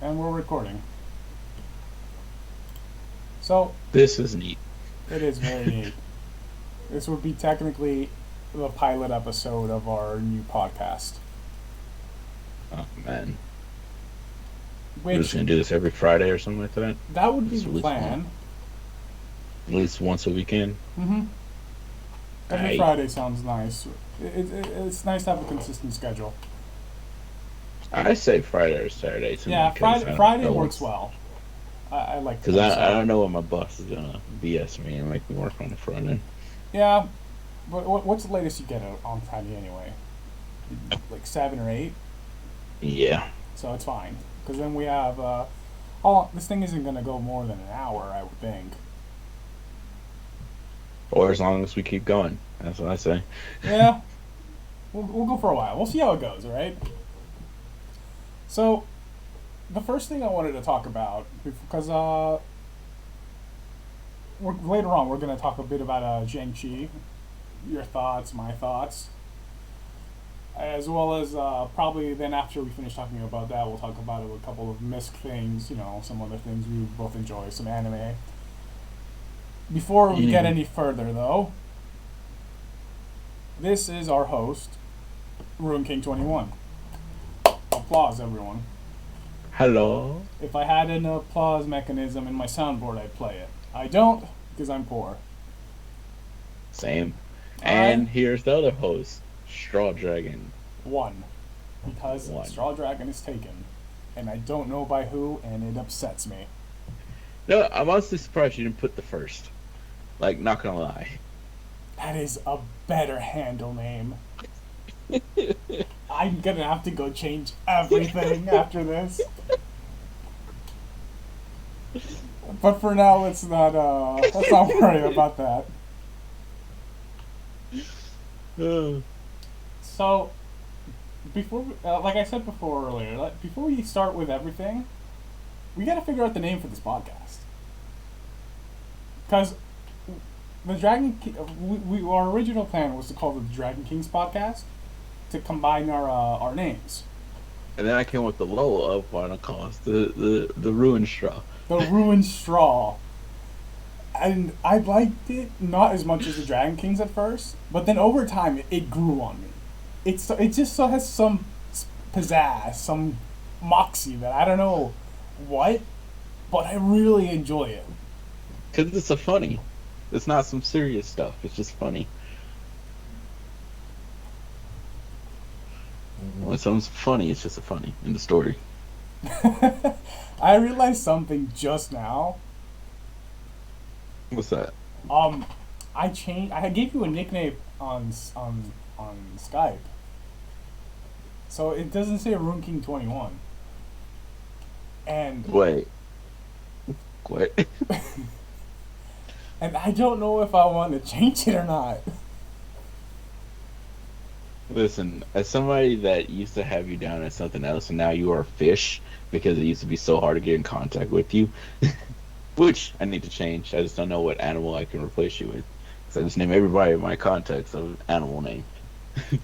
and we're recording. So, This is neat. it is very neat. This would be technically the pilot episode of our new podcast, Oh man, we're just which gonna do this every Friday or something like that. that would be Just the release one plan. at least once a weekend. hmm Every I Friday sounds nice. It's nice to have a consistent schedule. I say Friday or Saturday to me Yeah, because Friday I don't Friday know works what's well. I like because them, I so don't know when my boss is gonna BS me and make me work on the front end. yeah. But what's the latest you get on Friday anyway? Like 7 or 8, Yeah, so it's fine. Because then we have. Oh, this thing isn't gonna go more than an hour, I would think. or as long as we keep going. That's what I say. Yeah, we'll go for a while. We'll see how it goes, all right? So, the first thing I wanted to talk about, because later on we're going to talk a bit about Shang-Chi, your thoughts, my thoughts, as well as probably then after we finish talking about that, we'll talk about a couple of misc things, some other things we both enjoy, some anime. Before we get Mm. any further, though, this is our host, Ruin King 21. Applause, everyone. Hello. If I had an applause mechanism in my soundboard, I'd play it. I don't, because I'm poor. Same. I And here's the other host, Straw Dragon won, because One. Straw Dragon is taken. And I don't know by who, and it upsets me. No, I'm honestly surprised you didn't put the first. Like, not gonna lie. That is a better handle name. I'm gonna have to go change everything after this. But for now, let's not worry about that. Oh. So, like I said before earlier, before we start with everything, we got to figure out the name for this podcast. Because the our original plan was to call it the Dragon Kings podcast to combine our names. And then I came up with the low of what I call it the ruin straw. The Ruined Straw. And I liked it not as much as the Dragon Kings at first, but then over time it grew on me. It just so has some pizzazz, some moxie that I don't know what, but I really enjoy it. Because it's a funny. It's not some serious stuff. It's just funny. When something's funny, it's just a funny in the story. I realized something just now. What's that? Um, I changed. I gave you a nickname on Skype, so it doesn't say Rune King 21, and Wait. What? and I don't know if I want to change it or not. Listen, as somebody that used to have you down as something else, and now you are fish because it used to be so hard to get in contact with you, which I need to change. I just don't know what animal I can replace you with. So I just name everybody in my contacts of animal name. I,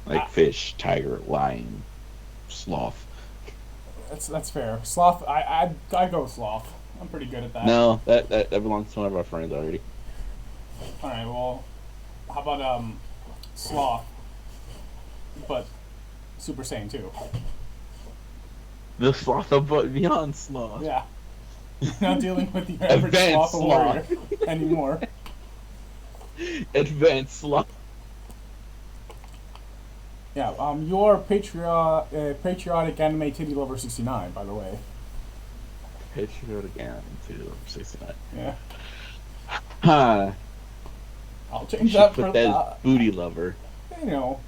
Like fish, tiger, lion, sloth. that's fair. Sloth. I go sloth. I'm pretty good at that. No, that belongs to one of our friends already. All right. Well, how about sloth, but Super Saiyan 2. The sloth above beyond sloth. Yeah. Not dealing with the average Advanced sloth warrior sloth. anymore. Advanced sloth. Yeah. You're patriotic anime titty lover 69, by the way. Patriotic again to 69. Yeah. Huh. I'll You change should that put for that as booty lover. you know.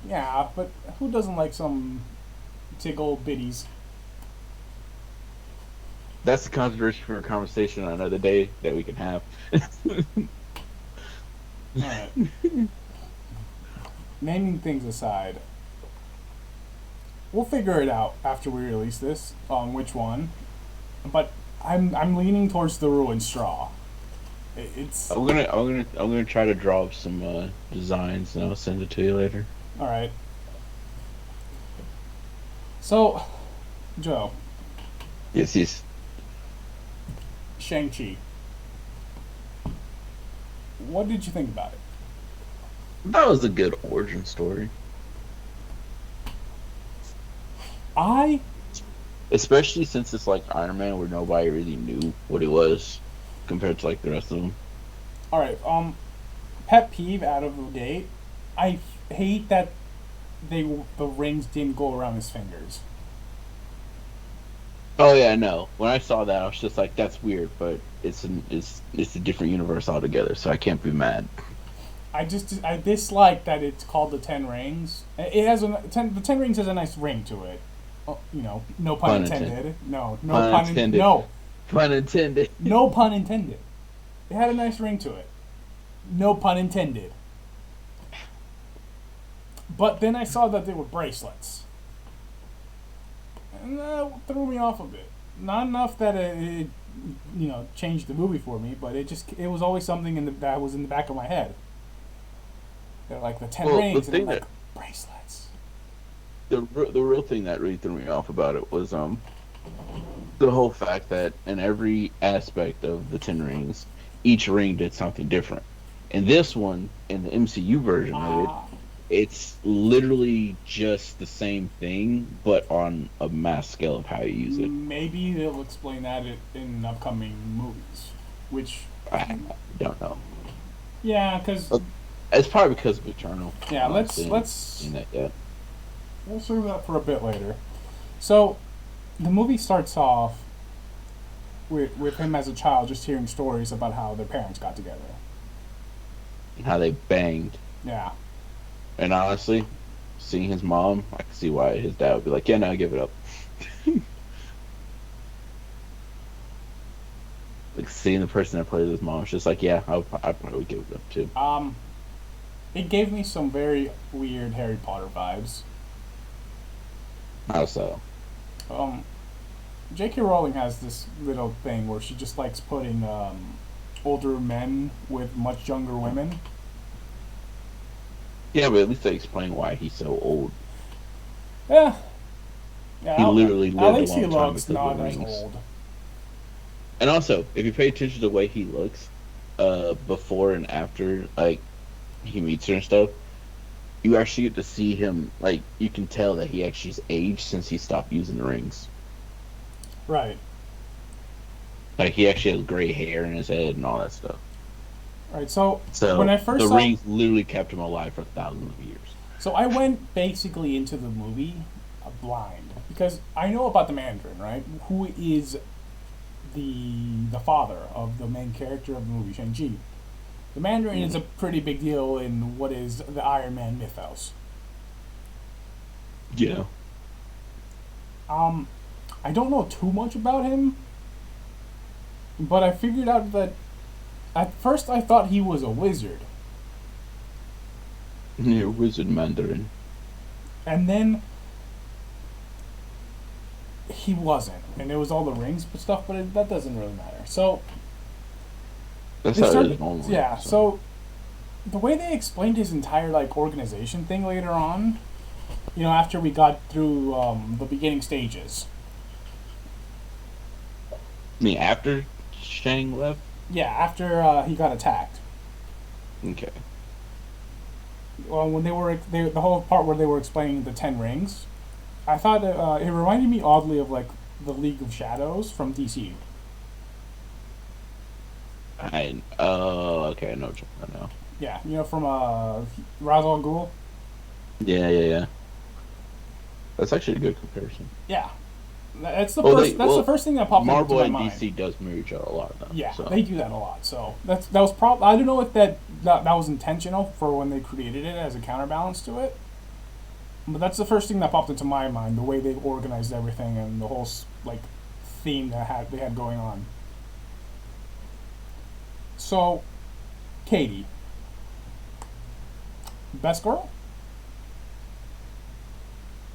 Yeah, but who doesn't like some tickle bitties? That's the controversy for a conversation on another day that we can have. All right. Naming things aside, we'll figure it out after we release this on which one. But I'm leaning towards the Ruined Straw. It's I'm gonna try to draw up some designs and I'll send it to you later. all right. So Joe, Yes, yes. Shang-Chi. What did you think about it? That was a good origin story. I Especially since it's like Iron Man where nobody really knew what it was compared to like the rest of them. all right. Pet peeve out of the gate. I hate that they the rings didn't go around his fingers. Oh yeah, I know. When I saw that, I was just like, "That's weird," but it's a different universe altogether, so I can't be mad. I dislike that it's called the Ten Rings. It has the Ten Rings has a nice ring to it. Oh, no pun Pun intended. intended. No, no Pun pun. intended. No, Pun intended. no pun intended. It had a nice ring to it. No pun intended. But then I saw that they were bracelets, and that threw me off a bit. Not enough that it changed the movie for me, but it was always something that was in the back of my head. They're like the Ten Well, the Rings, and I'm thing like that bracelets. the real thing that really threw me off about it was the whole fact that in every aspect of the Ten Rings, each ring did something different. In this one, in the MCU version of it, Ah, it's literally just the same thing, but on a mass scale of how you use it. maybe they'll explain that in upcoming movies. Which, I don't know. yeah, because It's probably because of Eternal. yeah, Honestly, I haven't let's seen that yet. we'll save that for a bit later. So the movie starts off with him as a child just hearing stories about how their parents got together. And how they banged. Yeah, And honestly, seeing his mom, I can see why his dad would be like, "Yeah, no, give it up." Like seeing the person that plays his mom, it's just like, yeah, I probably would give it up too. um, it gave me some very weird Harry Potter vibes. How so? Um, J.K. Rowling has this little thing where she just likes putting older men with much younger women. Yeah, but at least they explain why he's so old. Yeah, yeah. He literally At lived a least he long time looks because of the not as rings. old. And also, if you pay attention to the way he looks, before and after, like he meets her and stuff, you actually get to see him. Like you can tell that he actually's aged since he stopped using the rings. Right, Like he actually has gray hair in his head and all that stuff. right. So when So I the first saw, rings literally kept him alive for thousands of years. so I went basically into the movie blind because I know about the Mandarin, right? Who is the father of the main character of the movie, Shang-Chi. The Mandarin is a Mhm. pretty big deal in what is the Iron Man mythos. Yeah. Um, I don't know too much about him, but I figured out that at first I thought he was a wizard, Near Wizard Mandarin. and then he wasn't, and it was all the rings but stuff. But that doesn't really matter. So That's they how it started, is normally. yeah. So So the way they explained his entire like organization thing later on, after we got through the beginning stages, I mean, after Shang left. yeah, after he got attacked. Okay. Well, when the whole part where they were explaining the Ten Rings, I thought it reminded me oddly of like the League of Shadows from DC. Okay, I know what you're talking about now. Yeah, from Ra's al Ghul. Yeah, yeah, yeah. That's actually a good comparison. Yeah, that's the Well, first. That's the first thing that popped into Marvel my and mind. DC does mirror each other a lot though. Yeah, So they do that a lot. So that was probably I don't know if that was intentional for when they created it as a counterbalance to it, but that's the first thing that popped into my mind. The way they organized everything and the whole like theme that they had going on. So, Katie, best girl.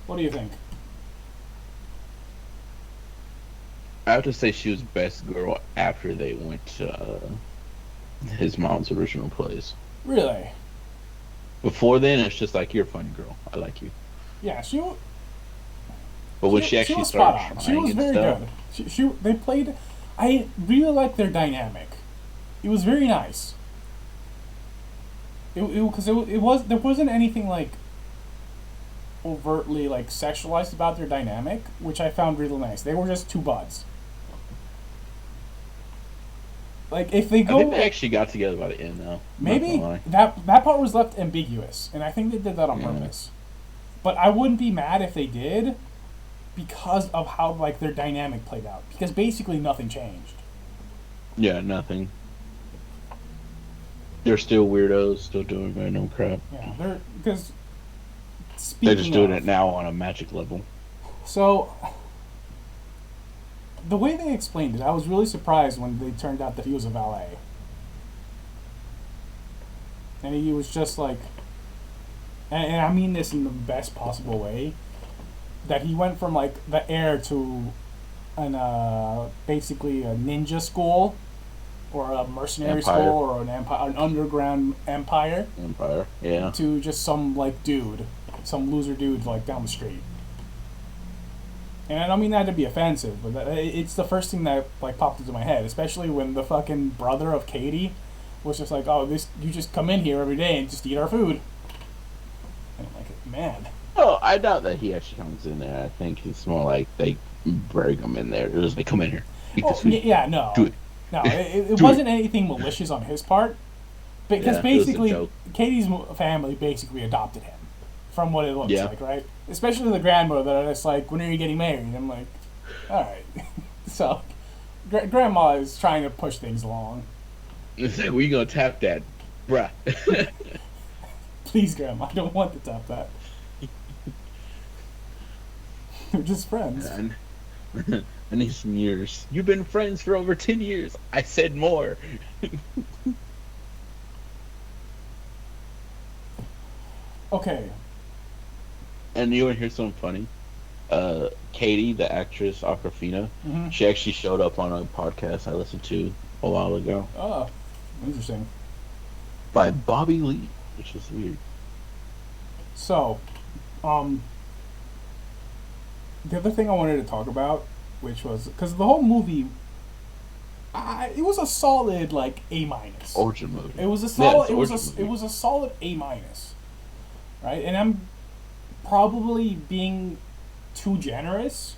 What do you think? I have to say she was best girl after they went to his mom's original place. Really? Before then, it's just like you're a funny girl. I like you. Yeah, But when she She actually was spot started on. She trying was and very stuff, good. They played. I really liked their dynamic. It was very nice. It was there wasn't anything like overtly like sexualized about their dynamic, which I found really nice. They were just two buds. Like if they I think go, they actually got together by the end, though. I'm not gonna maybe lie. that part was left ambiguous, and I think they did that on Yeah. purpose. But I wouldn't be mad if they did, because of how like their dynamic played out. Because basically nothing changed. Yeah, nothing. They're still weirdos, still doing random crap. Yeah, they're because They're just speaking doing it of, now on a magic level. so the way they explained it, I was really surprised when they turned out that he was a valet, and he was just like, and I mean this in the best possible way, that he went from like the heir to an basically a ninja school or a mercenary school Empire. or an empire, an underground empire, Empire. Yeah. to just some like dude, some loser dude like down the street. And I don't mean that to be offensive, but it's the first thing that like popped into my head, especially when the fucking brother of Katie was just like, "Oh, this you just come in here every day and just eat our food." And I'm like, man, Oh, I doubt that he actually comes in there. I think it's more like they bring him in there. They're just like, come in here. Eat oh this food. yeah, Do no, it. no, it Do it. wasn't anything malicious on his part, because Yeah, it was a basically joke. Katie's family basically adopted him, from what it looks Yeah. like, right? Especially the grandmother that's like, "When are you getting married?" I'm like, all right. So, grandma is trying to push things along. It's like, we gonna tap that, bruh. Please, grandma, I don't want to top that. They're just friends. And I need some years. You've been friends for over 10 years. I said more. Okay. And you want to hear something funny? Katie, the actress Aquafina, Mm-hmm. she actually showed up on a podcast I listened to a while ago Oh, interesting. by Bobby Lee, which is weird. So, um, the other thing I wanted to talk about, which was because the whole movie, it was a solid like A minus. Origin movie. It was a Yeah, solid. it's it was origin movie. it was a solid A minus, right? And I'm probably being too generous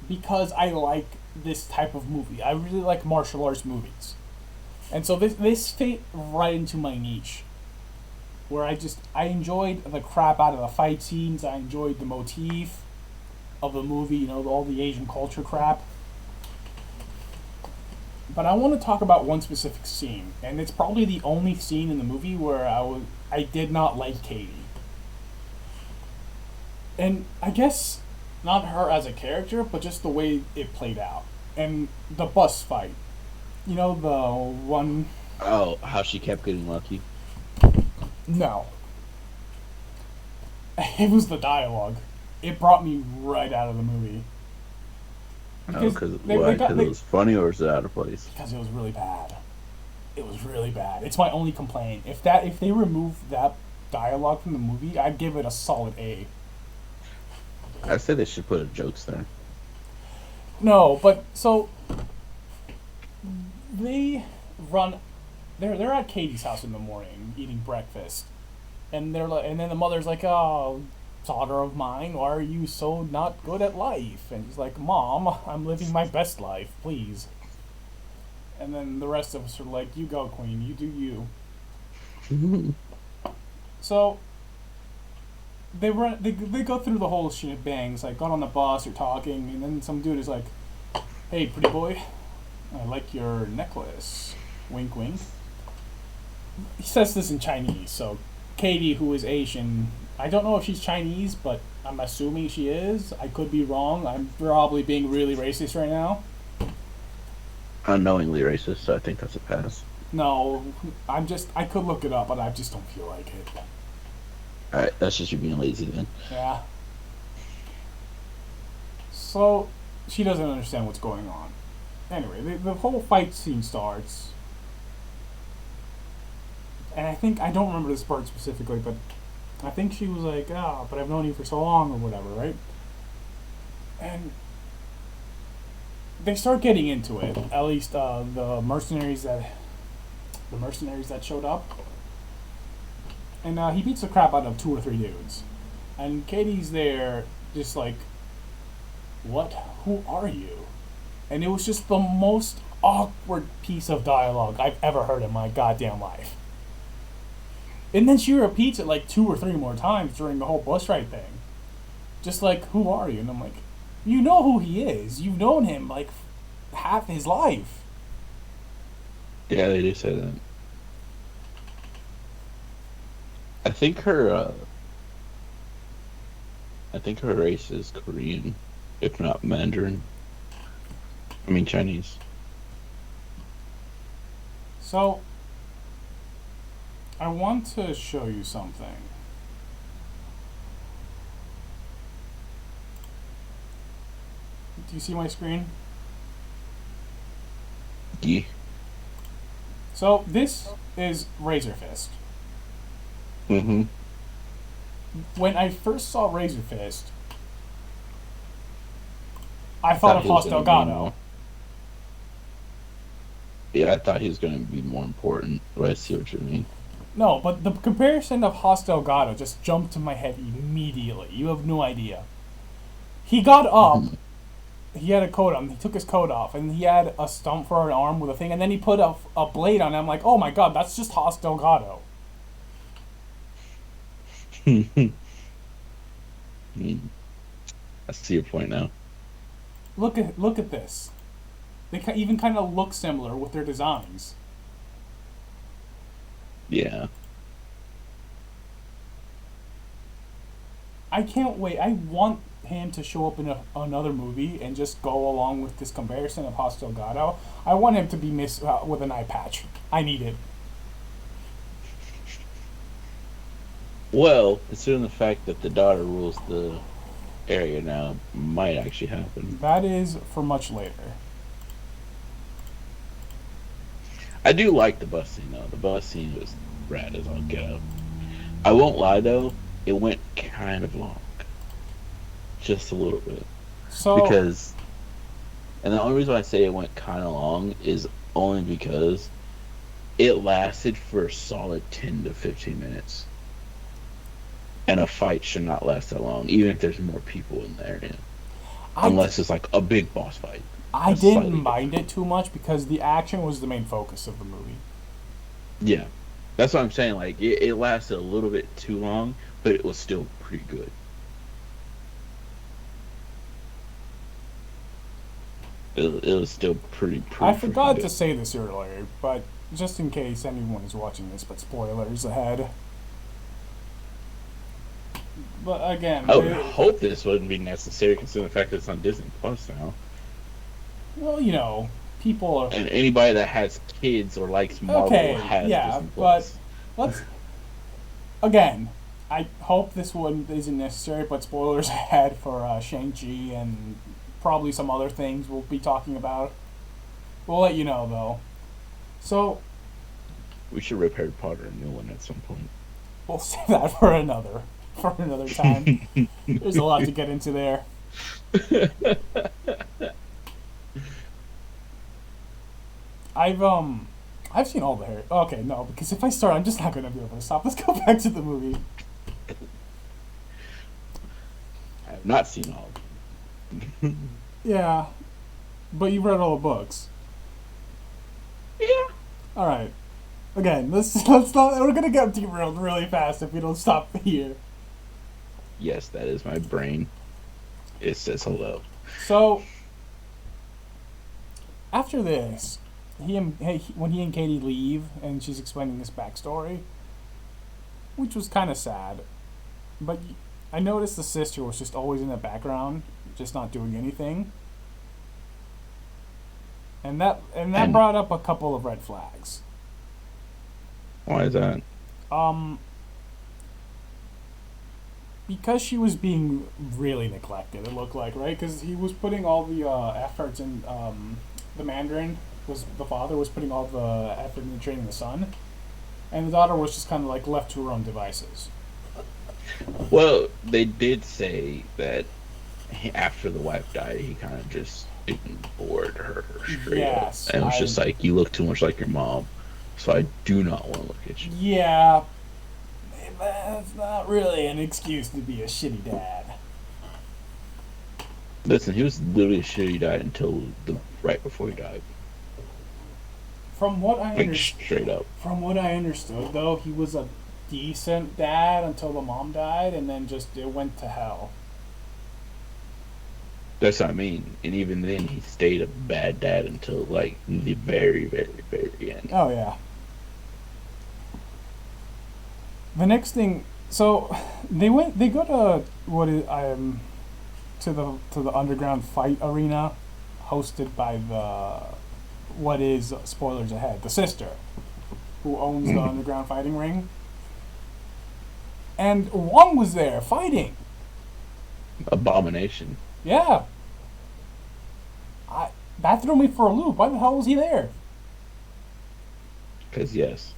because I like this type of movie. I really like martial arts movies, and so this fit right into my niche, where I enjoyed the crap out of the fight scenes. I enjoyed the motif of the movie. You know, all the Asian culture crap. But I want to talk about one specific scene, and it's probably the only scene in the movie where I did not like Katie. And I guess not her as a character, but just the way it played out. And the bus fight. You know, the one. Oh, how she kept getting lucky. No. It was the dialogue. It brought me right out of the movie. Oh, because they it was funny or was it out of place? because it was really bad. It was really bad. It's my only complaint. If they removed that dialogue from the movie, I'd give it a solid A. I say they should put jokes there. No, but so they run. They're at Katie's house in the morning eating breakfast, and they're like, and then the mother's like, "Oh, daughter of mine, why are you so not good at life?" And he's like, "Mom, I'm living my best life, please." And then the rest of us are like, "You go, Queen. You do you." So they run. They go through the whole shebang. Like, got on the bus, you're talking, and then some dude is like, "Hey, pretty boy, I like your necklace." Wink, wink. He says this in Chinese, so Katie, who is Asian, I don't know if she's Chinese, but I'm assuming she is. I could be wrong. I'm probably being really racist right now. Unknowingly racist, so I think that's a pass. No, I could look it up, but I just don't feel like it. Alright, that's just you being lazy then. Yeah. So, she doesn't understand what's going on. Anyway, the whole fight scene starts. And I don't remember this part specifically, but I think she was like, "Ah, but I've known you for so long," or whatever, right? And they start getting into it. At least the mercenaries that showed up, and he beats the crap out of two or three dudes. And Katie's there, just like, what? Who are you? And it was just the most awkward piece of dialogue I've ever heard in my goddamn life. And then she repeats it like two or three more times during the whole bus ride thing. Just like, who are you? And I'm like, you know who he is. You've known him like half his life. Yeah, they do say that. I think her I think her race is Korean, if not Mandarin. I mean Chinese. So, I want to show you something. Do you see my screen? Yeah. So, this is Razor Fist. Mm-hmm. When I first saw Razor Fist, I thought of he was Hoss gonna be Delgado. more. Yeah, I thought he was gonna be more important, but I see what you mean. No, but the comparison of Hoss Delgado just jumped to my head immediately. You have no idea. He got up, Mhm. he had a coat on, he took his coat off, and he had a stump for an arm with a thing, and then he put a blade on it. I'm like, oh my god, that's just Hoss Delgado. Mm, I see your point now. Look at this. They even kind of look similar with their designs. Yeah. I can't wait. I want him to show up in another movie and just go along with this comparison of Hoss Delgado. I want him to be with an eye patch. I need it. Well, considering the fact that the daughter rules the area now, might actually happen. That is for much later. I do like the bus scene though. The bus scene was rad as all get up. I won't lie though, it went kind of long, just a little bit, So, because, and the only reason why I say it went kind of long is only because it lasted for a solid 10 to 15 minutes, and a fight should not last that long, even if there's more people in there, yeah. I, Unless it's like a big boss fight. I That's didn't slightly mind it too much because the action was the main focus of the movie. Yeah, that's what I'm saying. Like it lasted a little bit too long, but it was still pretty good. It was still I pretty freaking forgot to good. say this earlier, but just in case anyone is watching this, but spoilers ahead. But again, I would hope this wouldn't be necessary, considering the fact that it's on Disney Plus now. well, people are And anybody that has kids or likes Marvel okay. has Yeah, Disney but Plus. let's again. I hope this one isn't necessary, but spoilers ahead for Shang-Chi and probably some other things we'll be talking about. We'll let you know though. So We should rip Harry Potter a new one at some point. we'll save that for another time. There's a lot to get into there. I've I've seen all the Harry. Okay, no, because if I start, I'm just not gonna be able to stop. Let's go back to the movie. I have not seen all of them. Yeah, but you read all the books. Yeah. All right. Again, let's not. We're gonna get derailed really fast if we don't stop here. Yes, that is my brain. It says hello. So after this, when he and Katie leave, and she's explaining this backstory, which was kind of sad, but I noticed the sister was just always in the background, just not doing anything, and that And brought up a couple of red flags. why is that? Um, because she was being really neglected. It looked like, right? Because he was putting all the efforts in. The Mandarin was the father was putting all the effort into training the son, and the daughter was just kind of like left to her own devices. Well, they did say that after the wife died, he kind of just ignored her straight up, Yes, and it was I. just like, "You look too much like your mom, so I do not want to look at you." Yeah, that's not really an excuse to be a shitty dad. Listen, he was literally a shitty died until the right before he died, From what I like understand, straight up. from what I understood though, he was a decent dad until the mom died, and then just it went to hell. That's what I mean. And even then, he stayed a bad dad until like the very, very, very end. Oh yeah. The next thing, so they go to what is to the underground fight arena, hosted by the what is spoilers ahead the sister, who owns the underground fighting ring, and Wong was there fighting. Abomination. Yeah, I that threw me for a loop. Why the hell was he there Because yes,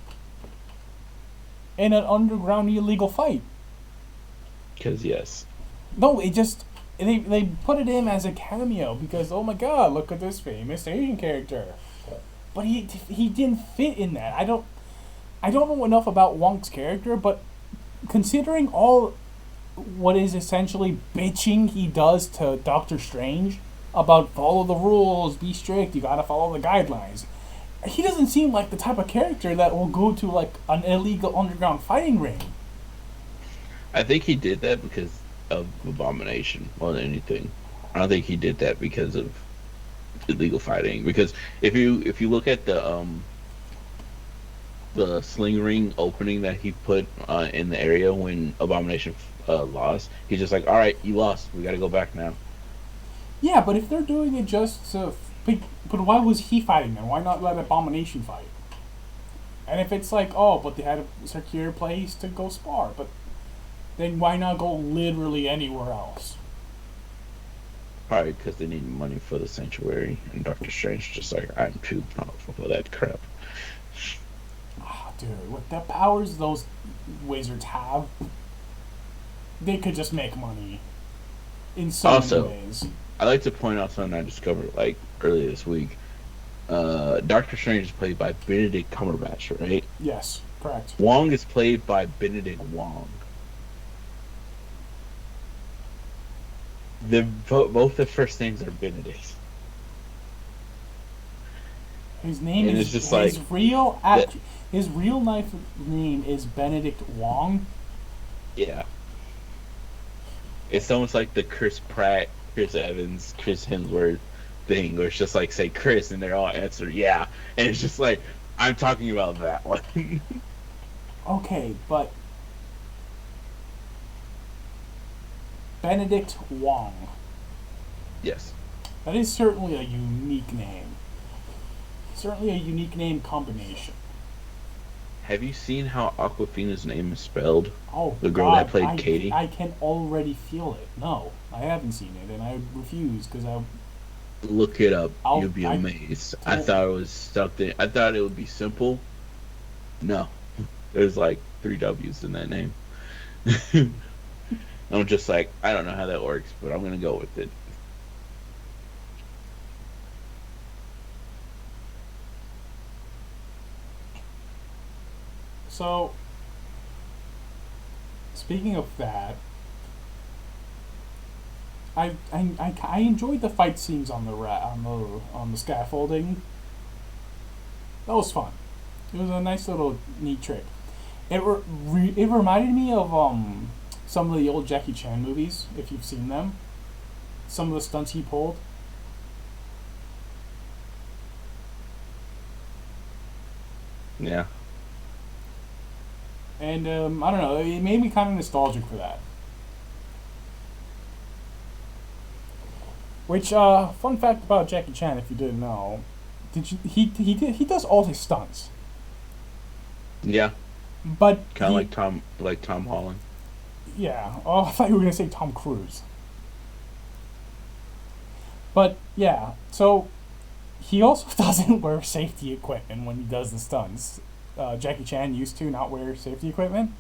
in an underground illegal fight? because yes. No, it just they put it in as a cameo because oh my god, look at this famous Asian character. But he didn't fit in that. I don't know enough about Wong's character, but considering all what is essentially bitching he does to Doctor Strange about follow the rules, be strict, you gotta follow the guidelines. He doesn't seem like the type of character that will go to like an illegal underground fighting ring. I think he did that because of Abomination more than anything. I don't think he did that because of illegal fighting. Because if you look at the sling ring opening that he put in the area when Abomination lost, he's just like, "All right, you lost. We got to go back now." Yeah, but if they're doing it just to, but why was he fighting then? Why not let Abomination fight? And if it's like, oh, but they had a secure place to go spar, but then why not go literally anywhere else? Probably because they need money for the sanctuary, and Doctor Strange just like, "I'm too powerful for that crap." Oh, dude, with the powers those wizards have, they could just make money in so many Also, ways. I like to point out something I discovered like earlier this week. Doctor Strange is played by Benedict Cumberbatch, right? Yes, correct. Wong is played by Benedict Wong. Both the first names are Benedict, His name and is it's just like that. his real life name is Benedict Wong. Yeah, it's almost like the Chris Pratt, Chris Evans, Chris Hemsworth thing, where it's just like say Chris, and they're all answer yeah, and it's just like I'm talking about that one. Okay, but Benedict Wong. Yes. That is certainly a unique name. Certainly a unique name combination. Have you seen how Aquafina's name is spelled? Oh The girl God, that played Katie. I can already feel it. No, I haven't seen it, and I refuse because Look it up. I'll You'll be I amazed. I told, thought it was something. I thought it would be simple. No, there's like three W's in that name. I'm just like, I don't know how that works, but I'm gonna go with it. so. Speaking of that, I enjoyed the fight scenes on the scaffolding. That was fun. It was a nice little neat trick. It reminded me of some of the old Jackie Chan movies if you've seen them. Some of the stunts he pulled. Yeah. And I don't know, it made me kind of nostalgic for that. Which fun fact about Jackie Chan, if you didn't know, did you he does all his stunts, Yeah. but Kind of like Tom Holland. yeah. Oh, I thought you were gonna say Tom Cruise. But yeah, so he also doesn't wear safety equipment when he does the stunts. Jackie Chan used to not wear safety equipment.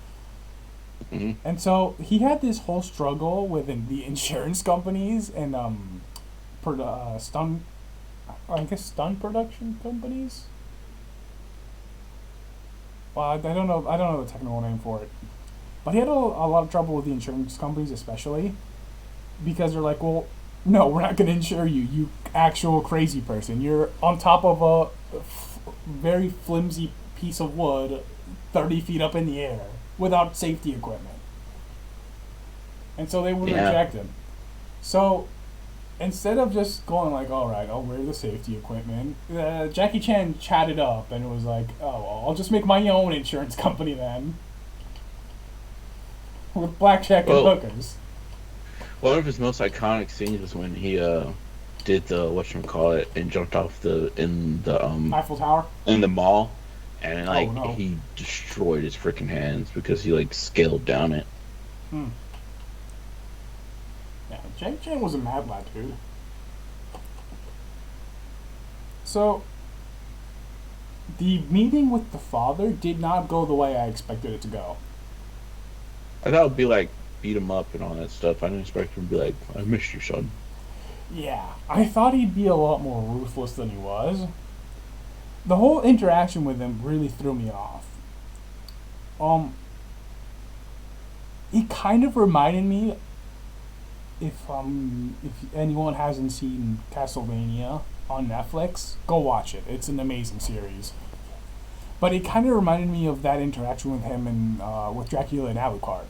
Hmm. And so he had this whole struggle within the insurance companies and stun, I guess stun production companies. Well, I don't know the technical name for it, but he had a lot of trouble with the insurance companies, especially because they're like, well, no, we're not going to insure you, you actual crazy person. You're on top of a very flimsy piece of wood, 30 feet up in the air without safety equipment, and so they would Yeah. reject him. So instead of just going like, all right, I'll wear the safety equipment, Jackie Chan chatted up and was like, oh, well, I'll just make my own insurance company then with blackjack and Well, hookers. one of his most iconic scenes was when he did the whatchamacallit and jumped off Eiffel Tower. in the mall, and Oh like no. he destroyed his freaking hands because he like scaled down it. Hmm. Yeah, Jackie Chan was a mad lad, dude. So the meeting with the father did not go the way I expected it to go. I thought it'd be like beat him up and all that stuff. I didn't expect him to be like, "I missed you, son." Yeah, I thought he'd be a lot more ruthless than he was. The whole interaction with him really threw me off. Um, it kind of reminded me, if anyone hasn't seen Castlevania on Netflix, go watch it. It's an amazing series. But it kind of reminded me of that interaction with him and with Dracula and Alucard.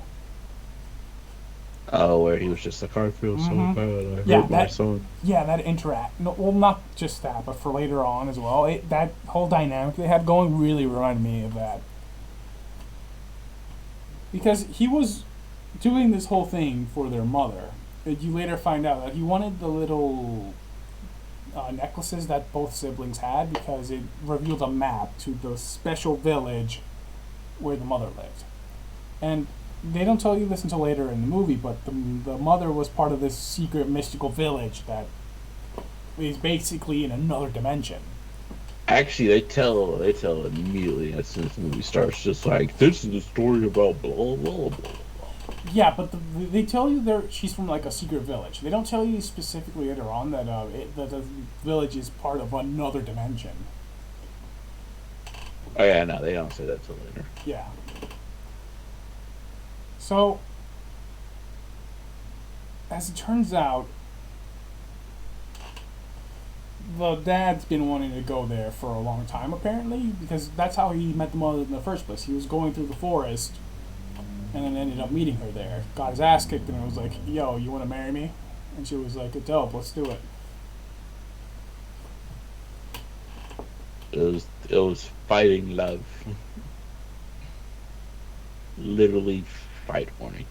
Oh, where he was just like, "I feel so Mm-hmm. bad. I Yeah, hurt my that son." yeah, that interact. No, well, not just that, but for later on as well. That whole dynamic they had going really reminded me of that because he was doing this whole thing for their mother. You later find out that he wanted the little necklaces that both siblings had because it revealed a map to the special village where the mother lived. And they don't tell you this until later in the movie, but the mother was part of this secret mystical village that is basically in another dimension. Actually, they tell immediately as soon as the movie starts, just like, "This is the story about blah blah blah." Yeah, but they tell you she's from like a secret village. They don't tell you specifically later on that the village is part of another dimension. Oh yeah, no, they don't say that till later. Yeah. So as it turns out, the dad's been wanting to go there for a long time apparently because that's how he met the mother in the first place. He was going through the forest and then ended up meeting her there. Got his ass kicked and was like, "Yo, you want to marry me?" And she was like, "Dope, let's do it." It was fighting love, literally fight horny.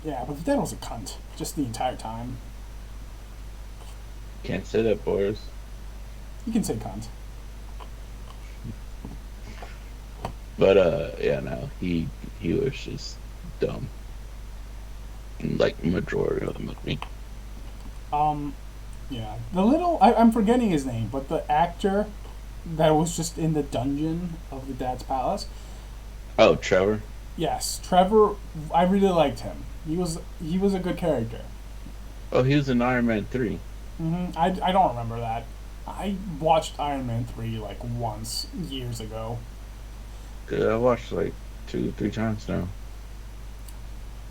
Yeah, but the dad was a cunt just the entire time. Can't say that, boys. You can say cunt. But yeah, no, he was just dumb, like majority of the movie. Um, yeah, the little I'm forgetting his name, but the actor that was just in the dungeon of the dad's palace. Oh, Trevor. Yes, Trevor. I really liked him. He was a good character. Oh, he was in Iron Man 3. I don't remember that. I watched Iron Man 3 like once years ago. Good. I watched like 2, 3 times now.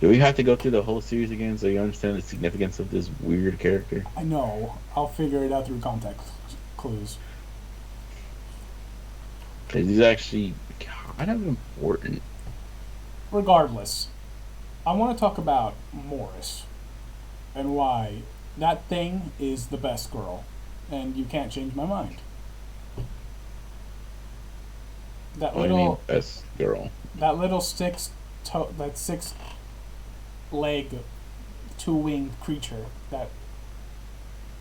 Do we have to go through the whole series again so you understand the significance of this weird character? I know. I'll figure it out through context clues. Because he's actually kind of important. Regardless, I want to talk about Morris and why that thing is the best girl, and you can't change my mind. That What do you mean, little best girl? that little that six leg, two winged creature that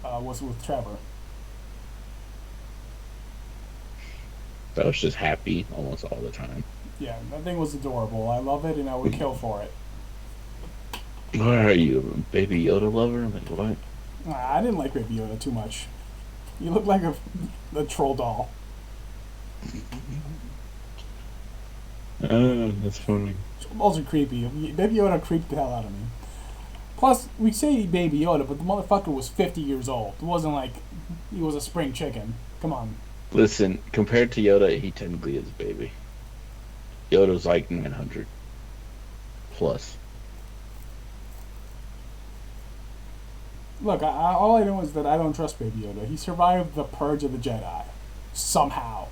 was with Trevor. I was just happy almost all the time. Yeah, that thing was adorable. I love it, and I would kill for it. What are you, a Baby Yoda lover? I'm like, what? I didn't like Baby Yoda too much. You look like a troll doll. That's funny. Balls are creepy. Baby Yoda creeped the hell out of me. Plus, we say Baby Yoda, but the motherfucker was 50 years old. It wasn't like he was a spring chicken. Come on. Listen, compared to Yoda, he technically is a baby. Yoda's like 900 plus. Look, all I know is that I don't trust Baby Yoda. He survived the purge of the Jedi, somehow.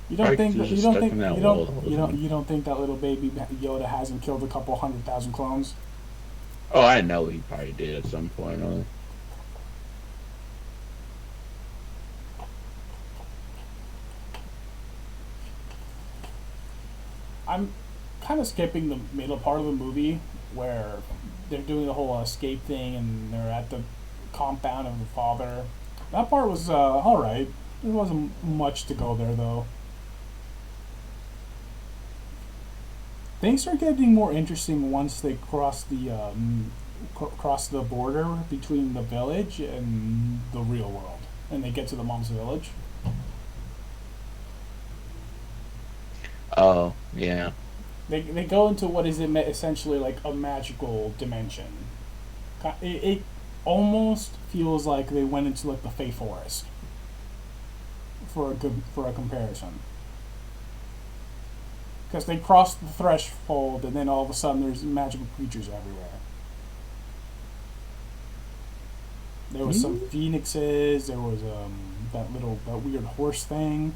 You don't Probably think that just stuck in that wall the whole time. you don't think that little baby Yoda hasn't killed a couple 100,000 clones? Oh, I know he probably did at some point. I'm kind of skipping the middle part of the movie where they're doing the whole escape thing and they're at the compound of the father. That part was all right. There wasn't much to go there though. Things are getting more interesting once they cross the border between the village and the real world, and they get to the mom's village. Oh, yeah. They go into what is essentially like a magical dimension. It almost feels like they went into like the Fey Forest for a comparison. Because they crossed the threshold, and then all of a sudden there's magical creatures everywhere. There was some Hmm? phoenixes. There was that weird horse thing.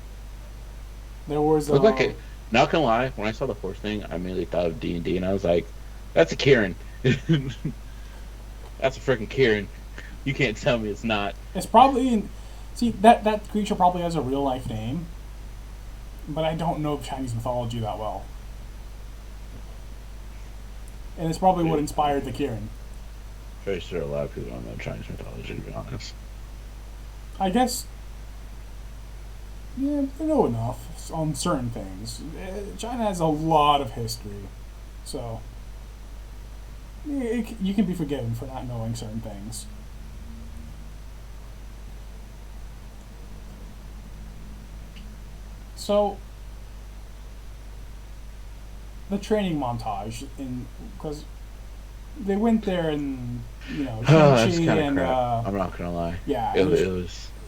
There was Look like it. Not gonna lie, when I saw the horse thing, I immediately thought of D&D, and I was like, "That's a Kieran. That's a freaking Kieran. You can't tell me it's not." it's probably in, see that creature probably has a real life name, but I don't know Chinese mythology that well, and it's probably what Pretty, inspired the Kirin. pretty sure a lot of people don't know Chinese mythology, to be honest. I guess yeah, they know enough on certain things. China has a lot of history, so you can be forgiven for not knowing certain things. So the training montage in because they went there and That's Shang-Chi kind of and crap. I'm not gonna lie. yeah, It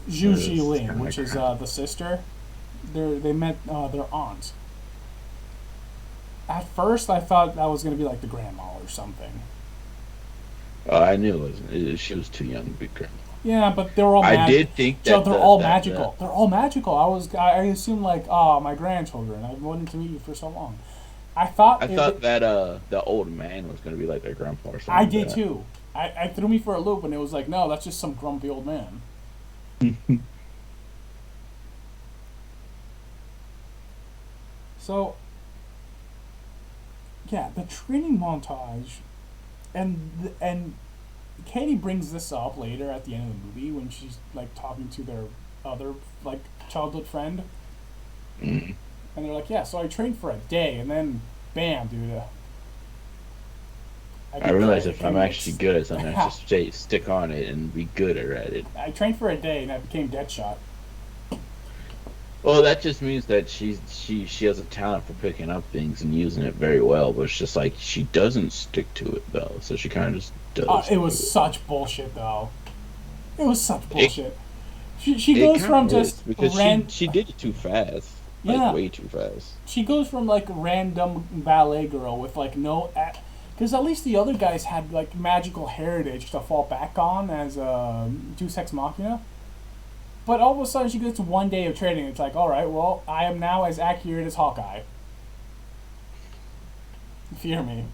Zhu was Jilin, kind which of is crap. the sister. They met their aunt. At first, I thought that was gonna be like the grandma or something. I knew it wasn't. She was too young to be grandma. Yeah, but they're all I mad. did think Joe, that they're all the magical. They're all magical. I assumed like, oh, my grandchildren. I've wanted to meet you for so long. I thought I thought that the old man was gonna be like their grandpa or I something did like too. I threw me for a loop, and it was like, no, that's just some grumpy old man. that. So yeah, the training montage, and Katie brings this up later at the end of the movie when she's like talking to their other like childhood friend, Mm. and they're like, yeah, so I trained for a day, and then bam, dude, I realized if I'm became actually good at something, I just stick on it and be good at it. I trained for a day, and I became Deadshot. Well, that just means that she has a talent for picking up things and using it very well, but it's just like she doesn't stick to it though, so she kind of just does It was do such bullshit, though. It was such it. It bullshit. She it goes kind from of is just because she did it too fast, like yeah, way too fast. she goes from like random ballet girl with like no, because at least the other guys had like magical heritage to fall back on as a Deus Ex Machina. But all of a sudden she gets 1 day of training. It's like, all right, well, I am now as accurate as Hawkeye. Fear me.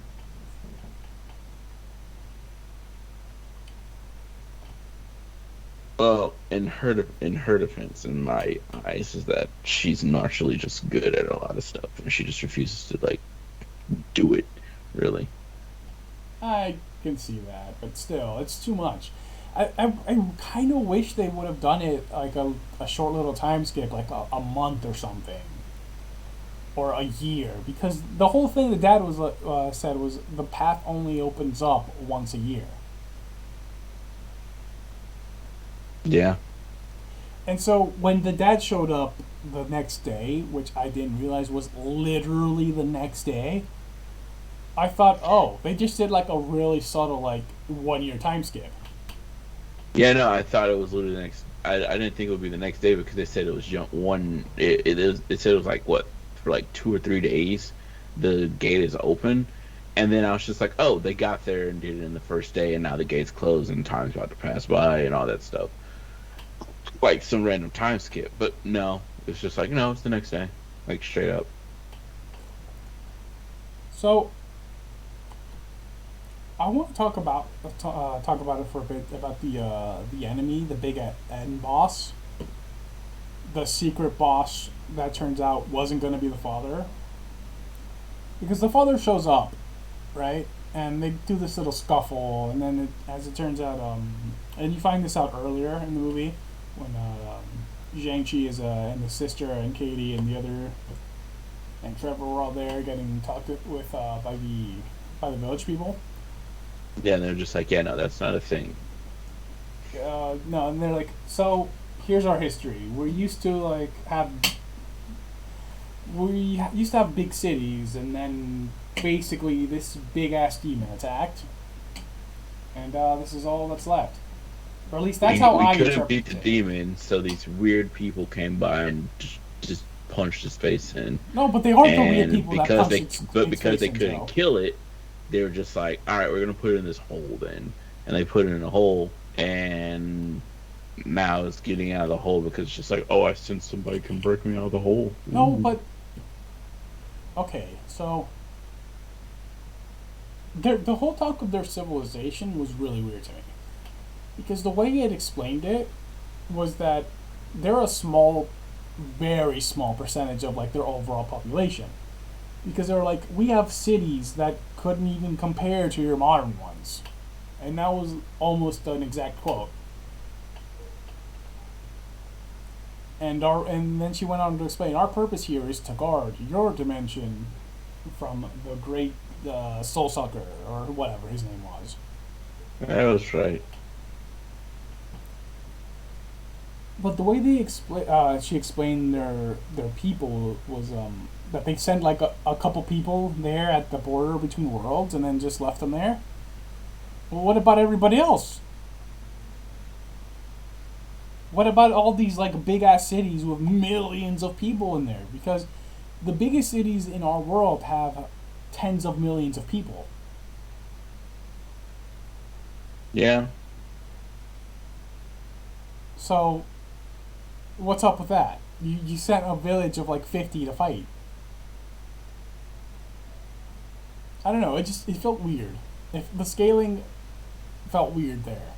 Well, in her defense, in my eyes, is that she's naturally just good at a lot of stuff, and she just refuses to like do it. Really, I can see that, but still, it's too much. I kind of wish they would have done it like a short little time skip, like a month or something, or a year, because the whole thing the dad was said was the path only opens up once a year, yeah. and so when the dad showed up the next day, which I didn't realize was literally the next day, I thought, oh, they just did like a really subtle like 1 year time skip. Yeah, no, I thought it was literally the next. I didn't think it would be the next day because they said it was one. It said it was like what for like 2 or 3 days, the gate is open, and then I was just like, oh, they got there and did it in the first day, and now the gate's closed and time's about to pass by and all that stuff, like some random time skip. But no, it's just like no, it's the next day, like straight up. So I want to talk about it for a bit about the enemy, the big end boss, the secret boss that turns out wasn't going to be the father, because the father shows up, right? And they do this little scuffle, and then as it turns out, and you find this out earlier in the movie when Shang-Chi is and the sister and Katie and the other and Trevor were all there getting talked with by the village people. Yeah, and they're just like, yeah, no, that's not a thing. No, and they're like, so here's our history. We used to have big cities, and then basically this big ass demon attacked, and this is all that's left. Or at least that's how We I couldn't beat interpret the it. demon, so these weird people came by and just punched his face in. No, but they aren't the weird And people that punched its because face they in, couldn't Joe. kill it, they were just like, all right, we're gonna put it in this hole then, and they put it in a hole, and now it's getting out of the hole because it's just like, oh, I sense somebody can break me out of the hole. No, Ooh. but okay, so the whole talk of their civilization was really weird to me because the way it explained it was that they're a small, very small percentage of like their overall population. Because they were like, we have cities that couldn't even compare to your modern ones, and that was almost an exact quote. And then she went on to explain, our purpose here is to guard your dimension from the great soul sucker or whatever his name was. That was right. But the way she explained their people was that they sent like a couple people there at the border between worlds and then just left them there. Well, what about everybody else? What about all these like big ass cities with millions of people in there? Because the biggest cities in our world have tens of millions of people. Yeah, So what's up with that? You sent a village of like 50 to fight. I don't know. It felt weird. If the scaling felt weird there.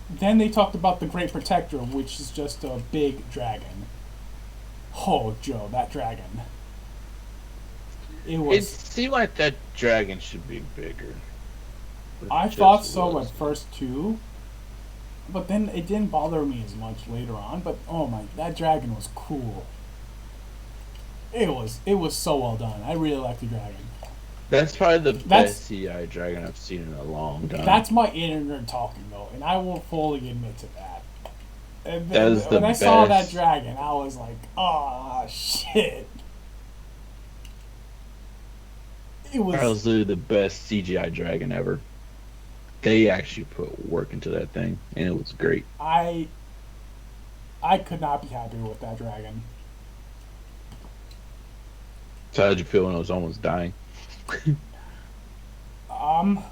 Then they talked about the Great Protector, which is just a big dragon. Oh, Joe, that dragon. It it was. seemed like that dragon should be bigger. It I thought just so at was. first too, but then it didn't bother me as much later on. But oh my, that dragon was cool. It was so well done. I really like the dragon. That's probably the That's best CI dragon I've seen in a long time. that's my inner nerd talking though, and I will fully admit to that. And That is the when I saw that best. dragon, I was like, "Ah, shit!" It That was. was literally the best CGI dragon ever. They actually put work into that thing, and it was great. I I could not be happier with that dragon. So how did you feel when it was almost dying? Um,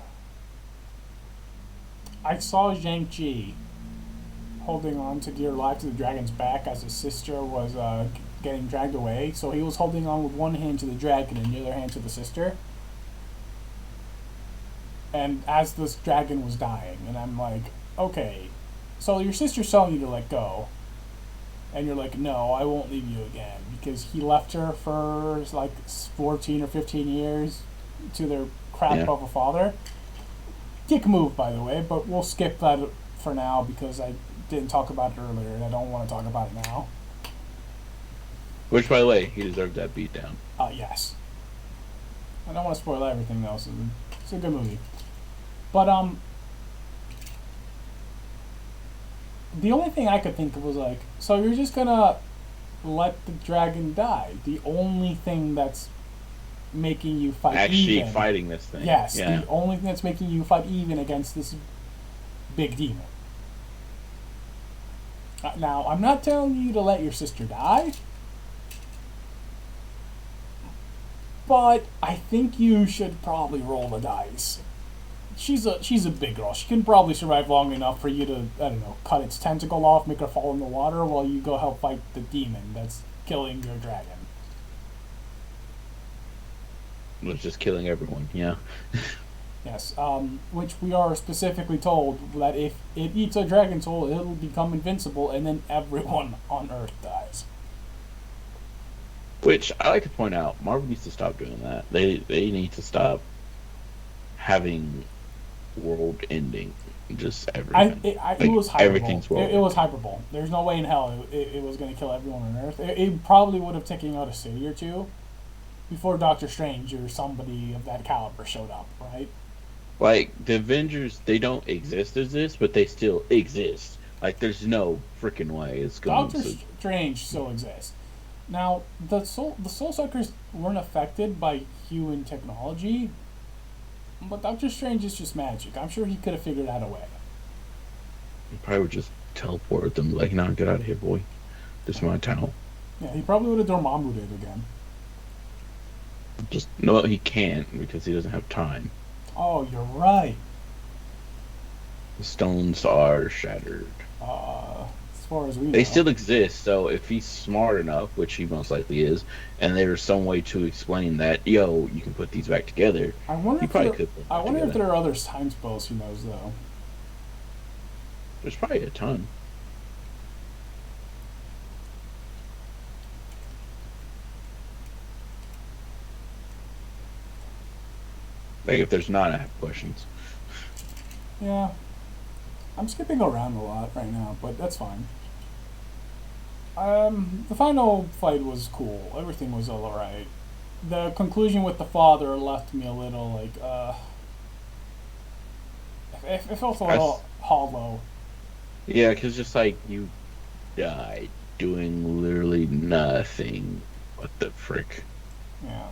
I saw Zhang Ji holding on to dear life to the dragon's back as his sister was getting dragged away. So he was holding on with one hand to the dragon and the other hand to the sister. And as this dragon was dying, and I'm like, okay, so your sister's telling you to let go, and you're like, no, I won't leave you again because he left her for like 14 or 15 years to their crap Yeah. of a father. Dick move, by the way, but we'll skip that for now because I didn't talk about it earlier and I don't want to talk about it now. Which, by the way, he deserved that beatdown. Yes. I don't want to spoil everything though, so it's a good movie. But the only thing I could think of was like, so you're just gonna let the dragon die. The only thing that's making you fight Actually even. fighting this thing. Yes, Yeah. the only thing that's making you fight even against this big demon. Now, I'm not telling you to let your sister die, but I think you should probably roll the dice. She's a big girl. She can probably survive long enough for you to, I don't know, cut its tentacle off, make her fall in the water while you go help fight the demon that's killing your dragon. Was just killing everyone. Yeah. Yes, which we are specifically told that if it eats a dragon soul, it'll become invincible, and then everyone on Earth dies. Which I like to point out, Marvel needs to stop doing that. They need to stop having world ending just everything. It was hyperbole. Everything's world. It was hyperbole. There's no way in hell it was going to kill everyone on Earth. It probably would have taken out a city or two before Doctor Strange or somebody of that caliber showed up, right? Like the Avengers, they don't exist, but they still exist. Like there's no freaking way it's going Doctor to. Strange still exists. Now, the Soul Suckers weren't affected by human technology, but Doctor Strange is just magic. I'm sure he could have figured out a way. You probably would just teleport them. Like, nah, get out of here, boy. This is my town. Yeah, he probably would have Dormammu it again. Just no, he can't because he doesn't have time. Oh, you're right. The stones are shattered. As far as we know. They still exist, so if he's smart enough, which he most likely is, and there's some way to explain that, yo, you can put these back together, I wonder he if probably there, could put them I back wonder if together. there are other time spells he knows though. There's probably a ton. Like, if there's not, I have questions. Yeah, I'm skipping around a lot right now, but that's fine. The final fight was cool. Everything was alright. The conclusion with the father left me a little like, it felt a little hollow. Yeah, because just like you died doing literally nothing. What the frick? Yeah.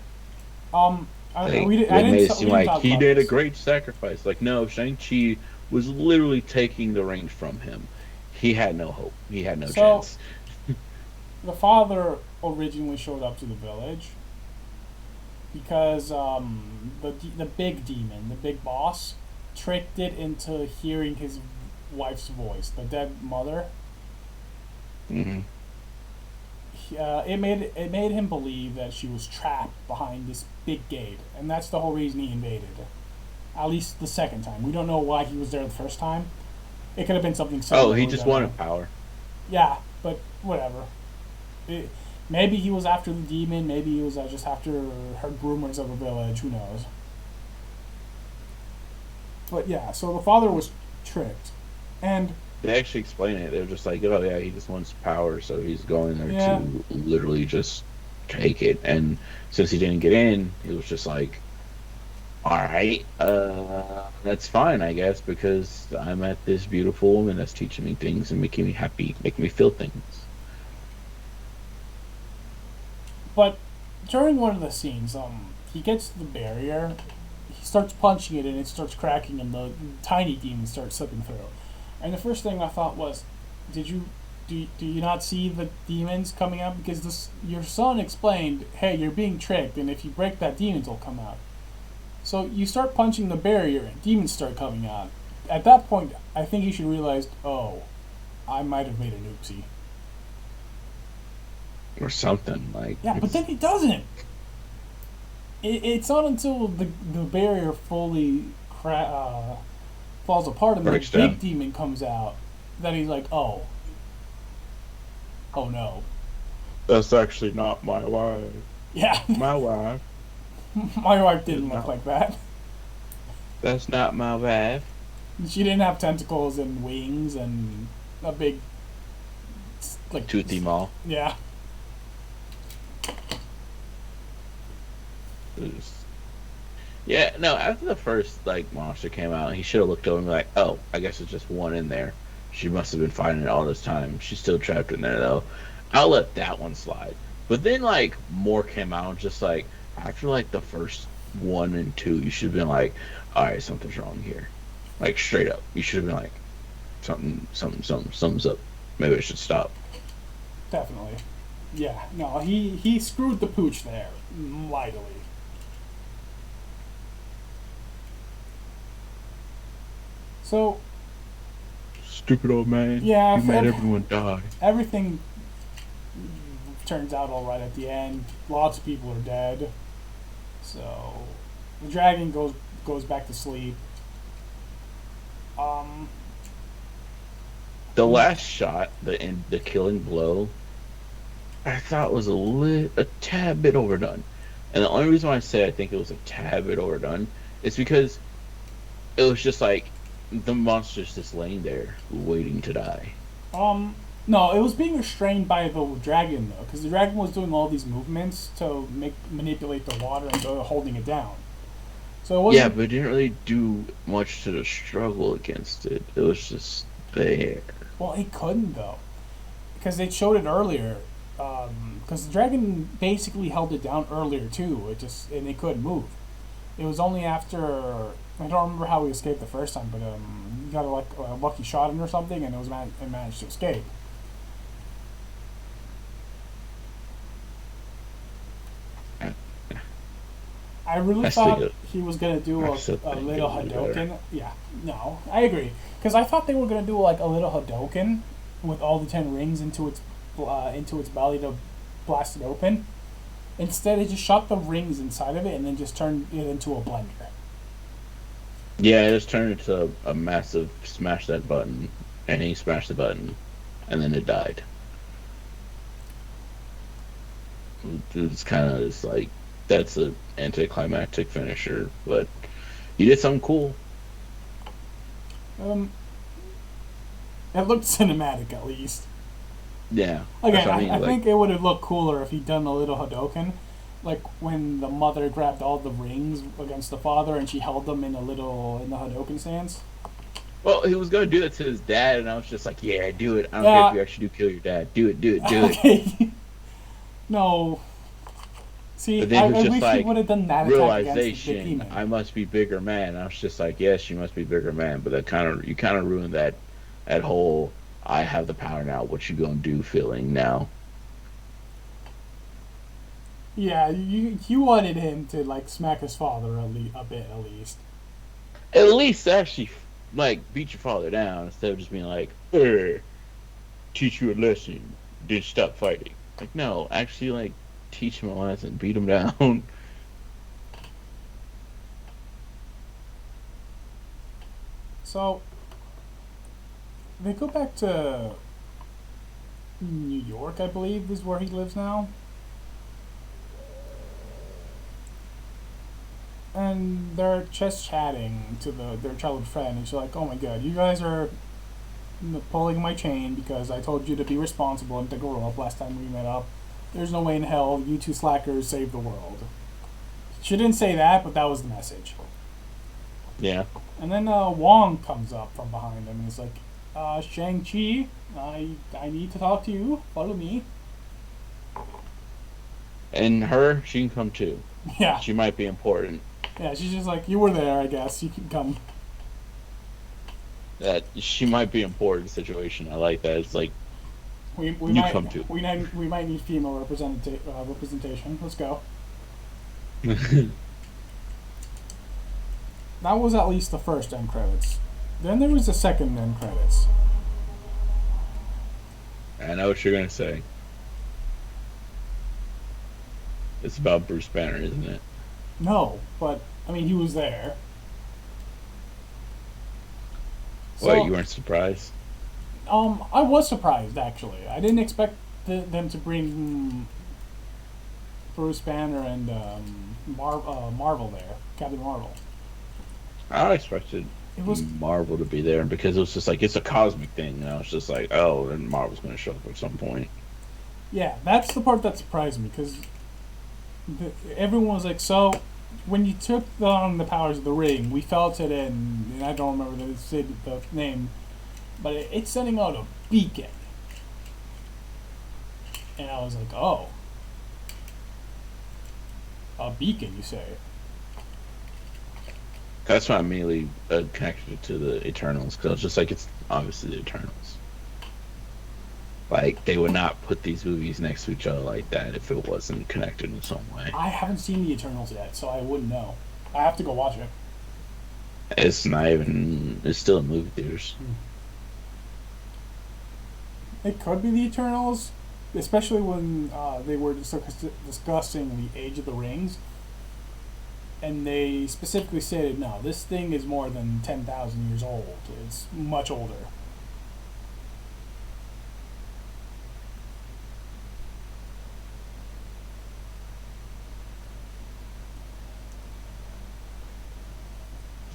Like, I they didn't. made it We seem didn't like talk he about did a this. great sacrifice. Like, no, Shang-Chi was literally taking the rings from him. He had no hope. He had no So chance. the father originally showed up to the village because the big demon, the big boss, tricked it into hearing his wife's voice, the dead mother. Hmm. It made him believe that she was trapped behind this big gate, and that's the whole reason he invaded. At least the second time. We don't know why he was there the first time. It could have been something Oh, similar. he We just don't know. wanted power. Yeah, but whatever. Maybe he was after the demon. Maybe he was just after her rumors of a village. Who knows? But yeah, so the father was tricked, and They actually explain it. They're just like, oh yeah, he just wants power, so he's going there yeah, to literally just take it. And since he didn't get in, it was just like, all right, that's fine, I guess, because I met this beautiful woman that's teaching me things and making me happy, making me feel things. but during one of the scenes, he gets to the barrier. He starts punching it, and it starts cracking, and the tiny demon starts slipping through. And the first thing I thought was, did you do you not see the demons coming out? Because your son explained, hey, you're being tricked, and if you break that, demons will come out. So you start punching the barrier, and demons start coming out. At that point, I think he should realize, oh, I might have made an oopsie. Or something like Yeah, but then he doesn't. It's not until the barrier fully falls apart and the breaks big down. demon comes out that he's like, oh no. That's actually not my wife. Yeah, My wife. my wife didn't Is look not. like that. That's not my wife. She didn't have tentacles and wings and a big, like, Toothy Maw. yeah. Yeah, no, after the first like monster came out, he should have looked over and be like, oh, I guess it's just one in there. She must have been fighting it all this time. She's still trapped in there though. I'll let that one slide. But then like more came out, just like after like the first one and two, you should have been like, all right, something's wrong here. Like straight up, you should have been like, something's up. Maybe I should stop. Definitely. Yeah, no, he screwed the pooch there, mightily. So, Stupid old man, yeah, you made everyone die. everything turns out all right at the end. Lots of people are dead. So, the dragon goes back to sleep. Um, The last shot, the killing blow, I thought was a tad bit overdone. And the only reason why I say I think it was a tad bit overdone is because it was just like the monster's just laying there waiting to die. um, no, it was being restrained by the dragon though, because the dragon was doing all these movements to manipulate the water and go holding it down. So it Yeah, wasn't. but it didn't really do much to the struggle against it. It was just there. Well, it couldn't though, because they showed it earlier. Because the dragon basically held it down earlier too. It just and it couldn't move. It was only after I don't remember how he escaped the first time, but he got a lucky shot in or something, and it managed to escape. I really I still thought get, he was gonna do I still a think it little would be better. Hadoken. Yeah, no, I agree. Because I thought they were gonna do like a little Hadoken with all the 10 rings into its belly to blast it open. Instead, they just shot the rings inside of it and then just turned it into a blender. Yeah, it just turned into a massive smash that button, and he smashed the button, and then it died. It's kind of just like that's a anticlimactic finisher, but you did something cool. Um, it looked cinematic at least. Yeah, that's Again, what I I mean. Like, think it would have looked cooler if he'd done a little Hadoken, like when the mother grabbed all the rings against the father and she held them in the Hadoken stance. well, he was gonna do that to his dad, and I was just like, yeah, do it. I don't care if Yeah. you actually do kill your dad. Do it, do it, do it. Okay. No. See, But then he was I just wish he like, would have done that attack against the realization, demon. I must be bigger man. I was just like, yes, you must be bigger man. But that you kind of ruined that whole I have the power now. What you gonna do feeling now? Yeah, you wanted him to like smack his father a bit at least. At least actually like beat your father down instead of just being like, teach you a lesson, then stop fighting. Like, no, actually like teach him a lesson, beat him down. So they go back to New York, I believe, is where he lives now. And they're just chatting to their childhood friend, and she's like, "Oh my god, you guys are pulling my chain because I told you to be responsible and to grow up last time we met up. There's no way in hell you two slackers save the world." She didn't say that, but that was the message. Yeah. And then Wong comes up from behind him and he's like, Shang-Chi, I need to talk to you. Follow me. And her, she can come too. Yeah. She might be important. Yeah, she's just like, you were there, I guess. You can come. That she might be important situation. I like that. It's like We you might come too. we might need female representation. Let's go. That was at least the first end credits. Then there was the second end credits. I know what you're gonna say. It's about Bruce Banner, isn't it? No, but I mean he was there. What, So you weren't surprised? I was surprised actually. I didn't expect them to bring Bruce Banner and Marvel there, Captain Marvel. I expected It was Marvel to be there because it was just like it's a cosmic thing, and I was just like, oh, then Marvel's gonna show up at some point. Yeah, that's the part that surprised me because everyone was like, so when you took on the powers of the ring, we felt it in, and I don't remember the name, but it's sending out a beacon, and I was like, oh, a beacon, you say? That's why I immediately connected it to the Eternals because it's just like it's obviously the Eternals. Like they would not put these movies next to each other like that if it wasn't connected in some way. I haven't seen the Eternals yet, so I wouldn't know. I have to go watch it. It's not even. It's still in movie theaters. It could be the Eternals, especially when they were discussing the Age of the Rings, and they specifically stated, no, this thing is more than 10,000 years old. It's much older.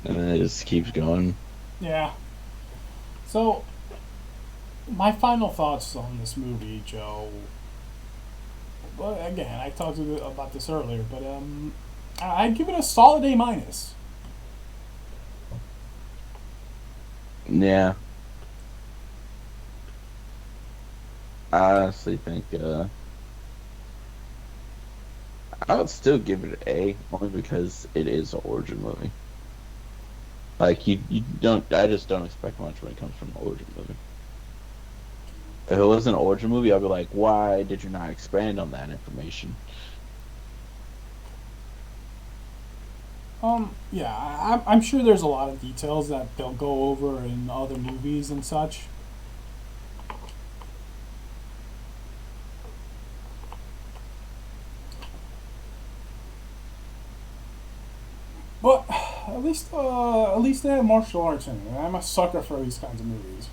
And then it just keeps going. Yeah. So, my final thoughts on this movie, Joe. Well, again, I talked about this earlier, but I'd give it a solid A minus. Yeah, I honestly think I would still give it an A only because it is an origin movie. Like you don't. I just don't expect much when it comes from an origin movie. If it was an origin movie, I'd be like, why did you not expand on that information? Yeah, I'm sure there's a lot of details that they'll go over in other movies and such. But at least they have martial arts in it. And I'm a sucker for these kinds of movies.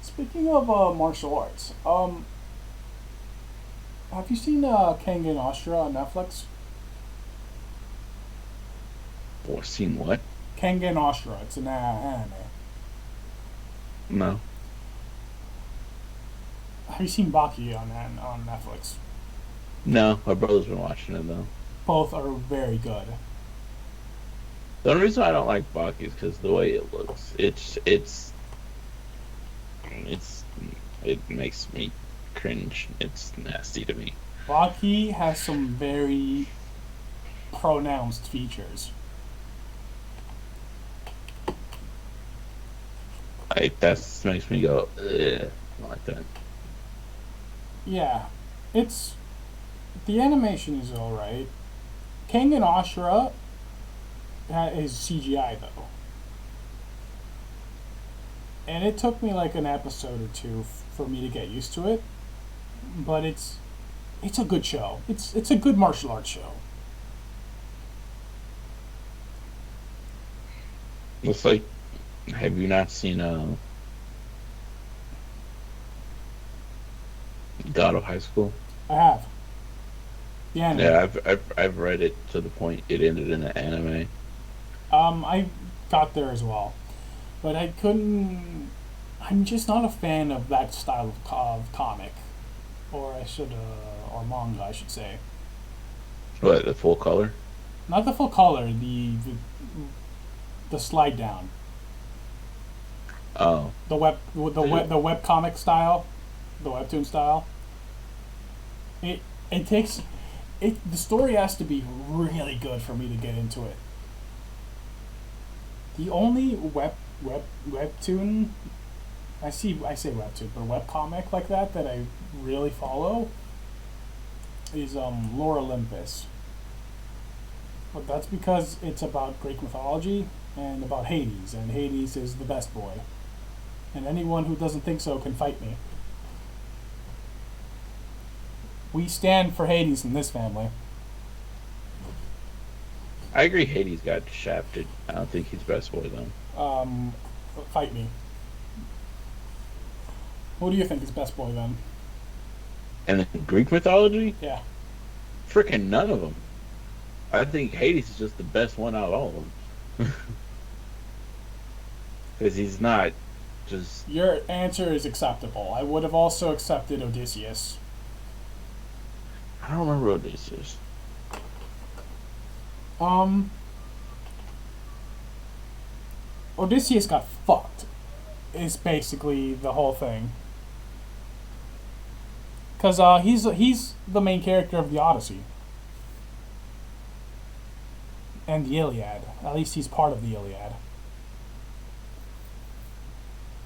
Speaking of martial arts, have you seen Kengan Ashura on Netflix? Or seen what? Kengan Ashura, it's an anime. No. Have you seen Baki on Netflix? No, my brother's been watching it though. Both are very good. The only reason I don't like Baki is because the way it looks. It's it makes me cringe. It's nasty to me. Baki has some very pronounced features. Like that makes me go, ugh, I don't like that. Yeah, it's the animation is all right. King and Ashura is CGI though, and it took me like an episode or two for me to get used to it. But it's a good show. It's a good martial arts show. It's like, have you not seen God of High School? I have the anime. Yeah, I've read it to the point it ended in an anime. I got there as well, but I couldn't. I'm just not a fan of that style of comic, or or manga, I should say. What, the full color? Not the full color, the slide down, Oh, the web comic style, the webtoon style. It it takes it. The story has to be really good for me to get into it. The only webtoon I say webtoon, but web comic like that I really follow is Lore Olympus. But that's because it's about Greek mythology and about Hades, and Hades is the best boy. And anyone who doesn't think so can fight me. We stand for Hades in this family. I agree. Hades got shafted. I don't think he's best boy though. Um, Fight me. Who do you think is best boy then? And in Greek mythology, Yeah. freaking none of them. I think Hades is just the best one out of all of them. Because he's not just. Your answer is acceptable. I would have also accepted Odysseus. I don't remember what this is. Um, Odysseus got fucked. Is basically the whole thing. Because he's the main character of the Odyssey and the Iliad. At least he's part of the Iliad.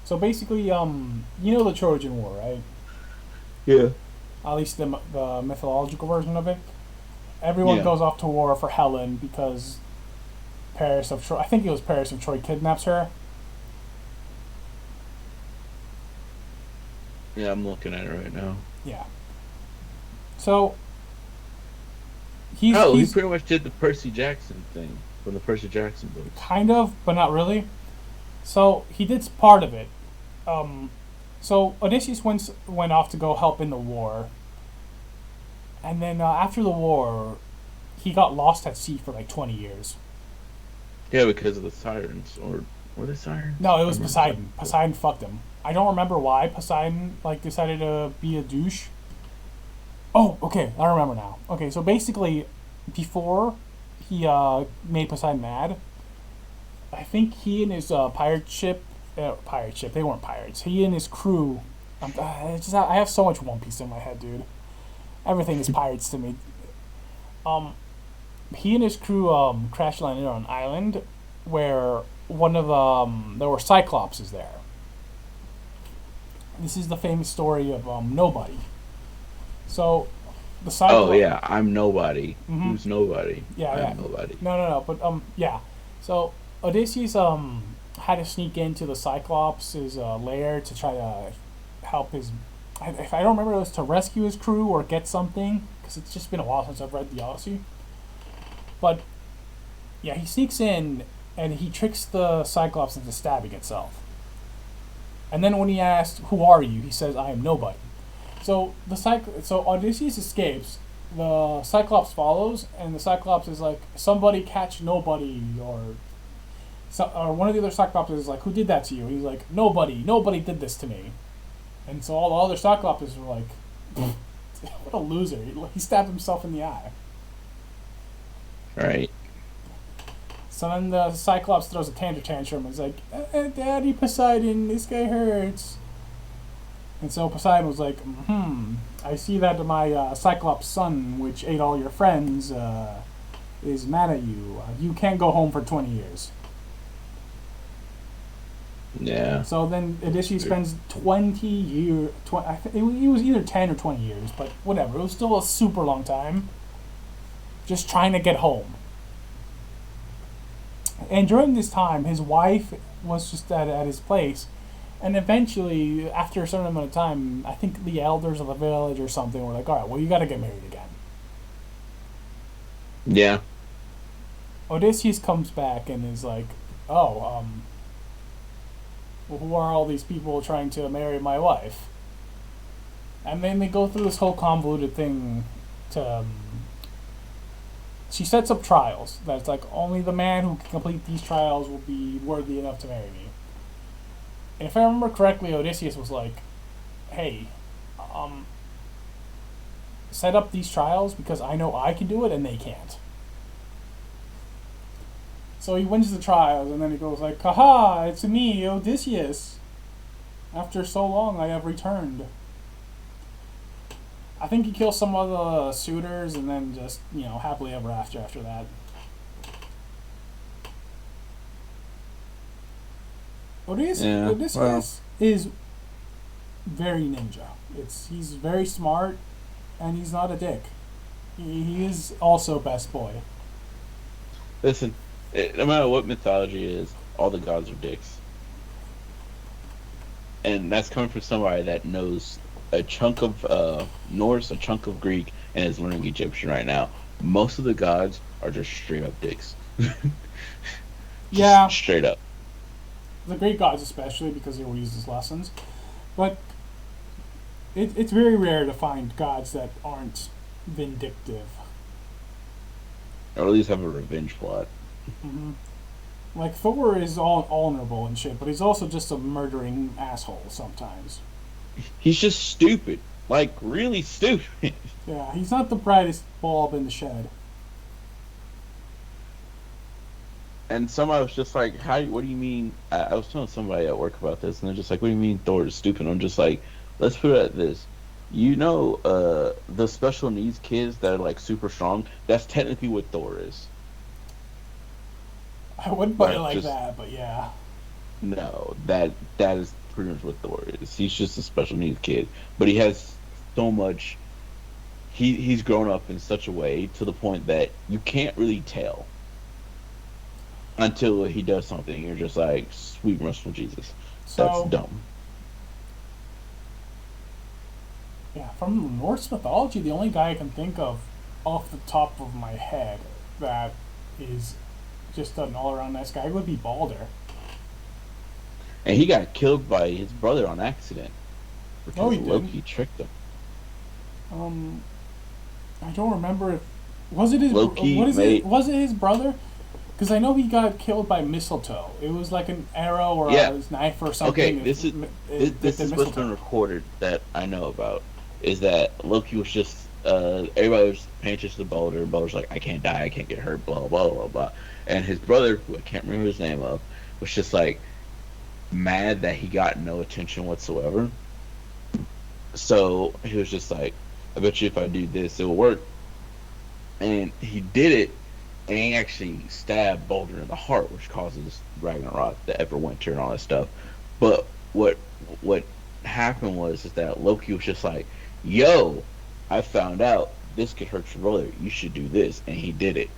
So basically, you know the Trojan War, right? Yeah. At least the mythological version of it. Everyone Yeah. goes off to war for Helen because Paris of Troy. I think it was Paris of Troy kidnaps her. Yeah, I'm looking at it right now. Yeah. So he's Oh, he he's pretty much did the Percy Jackson thing from the Percy Jackson books. kind of, but not really. So he did part of it. Um, so Odysseus went off to go help in the war, and then after the war, he got lost at sea for like 20 years. Yeah, because of the sirens, or were they sirens? No, it I was remember Poseidon. that. Poseidon fucked him. I don't remember why Poseidon like decided to be a douche. Oh, okay, I remember now. Okay, so basically, before he made Poseidon mad, I think he and his pirate ship, they weren't pirates. He and his crew. I have so much One Piece in my head, dude. Everything is pirates to me. Um, he and his crew crash landed on an island where one of there were cyclopses there. This is the famous story of nobody. So the Oh cyclops. yeah, I'm nobody. Mm-hmm. Who's nobody? Yeah, yeah. I'm nobody. No. But yeah. So Odysseus had to sneak into the Cyclops' lair to try to help his. If I don't remember, it was to rescue his crew or get something because it's just been a while since I've read the Odyssey. But yeah, he sneaks in and he tricks the Cyclops into stabbing itself. And then when he asked, "Who are you?" he says, "I am nobody." So Odysseus escapes. The Cyclops follows, and the Cyclops is like, "Somebody catch nobody," or one of the other Cyclops is like, "Who did that to you?" He's like, "Nobody. Nobody did this to me." And so all the other Cyclops were like, "What a loser! He stabbed himself in the eye." Right. So then the Cyclops throws a tantrum. He's like, "Daddy Poseidon, this guy hurts." And so Poseidon was like, I see that my Cyclops son, which ate all your friends, is mad at you. You can't go home for 20 years." Yeah. So then Odysseus spends 20 years, it was either 10 or 20 years, but whatever. It was still a super long time just trying to get home. And during this time, his wife was just at his place. And eventually, after a certain amount of time, I think the elders of the village or something were like, "All right, well, you got to get married again." Yeah. Odysseus comes back and is like, "Oh, well, who are all these people trying to marry my wife?" And then they go through this whole convoluted thing to. She sets up trials. That's like only the man who can complete these trials will be worthy enough to marry me. And if I remember correctly, Odysseus was like, "Hey, um, set up these trials because I know I can do it and they can't." So he wins the trials and then he goes like, "Haha, it's me, Odysseus. After so long, I have returned." I think he kills some of the suitors and then just, happily ever after that. Yeah. Well, Odysseus is very ninja. He's very smart and he's not a dick. He is also best boy. listen. No matter what mythology is, all the gods are dicks, and that's coming from somebody that knows a chunk of Norse, a chunk of Greek, and is learning Egyptian right now. Most of the gods are just straight up dicks. Yeah, Just straight up. the Greek gods especially because they were used as lessons. But it's very rare to find gods that aren't vindictive. Or at least have a revenge plot. Hmm. Like Thor is all honorable and shit, but he's also just a murdering asshole sometimes. He's just stupid. Like, really stupid. Yeah, he's not the brightest bulb in the shed. And somebody was just like, "How? What do you mean?" I was telling somebody at work about this, and they're just like, "What do you mean Thor is stupid?" I'm just like, "Let's put it at this. The special needs kids that are like super strong. That's technically what Thor is. I wouldn't put it Like, like just that, but yeah. no. That is pretty much what Thor is. He's just a special needs kid, but he has so much. He's grown up in such a way to the point that you can't really tell until he does something. You're just like, sweet merciful Jesus. That's So, dumb. yeah, from Norse mythology, the only guy I can think of off the top of my head that is just an all around nice guy would be Balder. And he got killed by his brother on accident No, because he didn't. Loki tricked him. Um, I don't remember if was it his Loki what is it? made Was it his brother? Because I know he got killed by mistletoe. It was like an arrow or yeah. a knife or Okay, something. this Dipped in is what's been mistletoe. recorded that I know about is that Loki was just everybody was paying attention to Balder. Balder's like, I can't die, I can't get hurt, blah blah blah blah. And his brother, who I can't remember his name of, was just like mad that he got no attention whatsoever. So he was just like, I bet you if I do this, it will work. And he did it, and he actually stabbed Baldur in the heart, which causes Ragnarok, the Everwinter, and all that stuff. But what happened was is that Loki was just like, "Yo, I found out this could hurt your brother. You should do this," and he did it.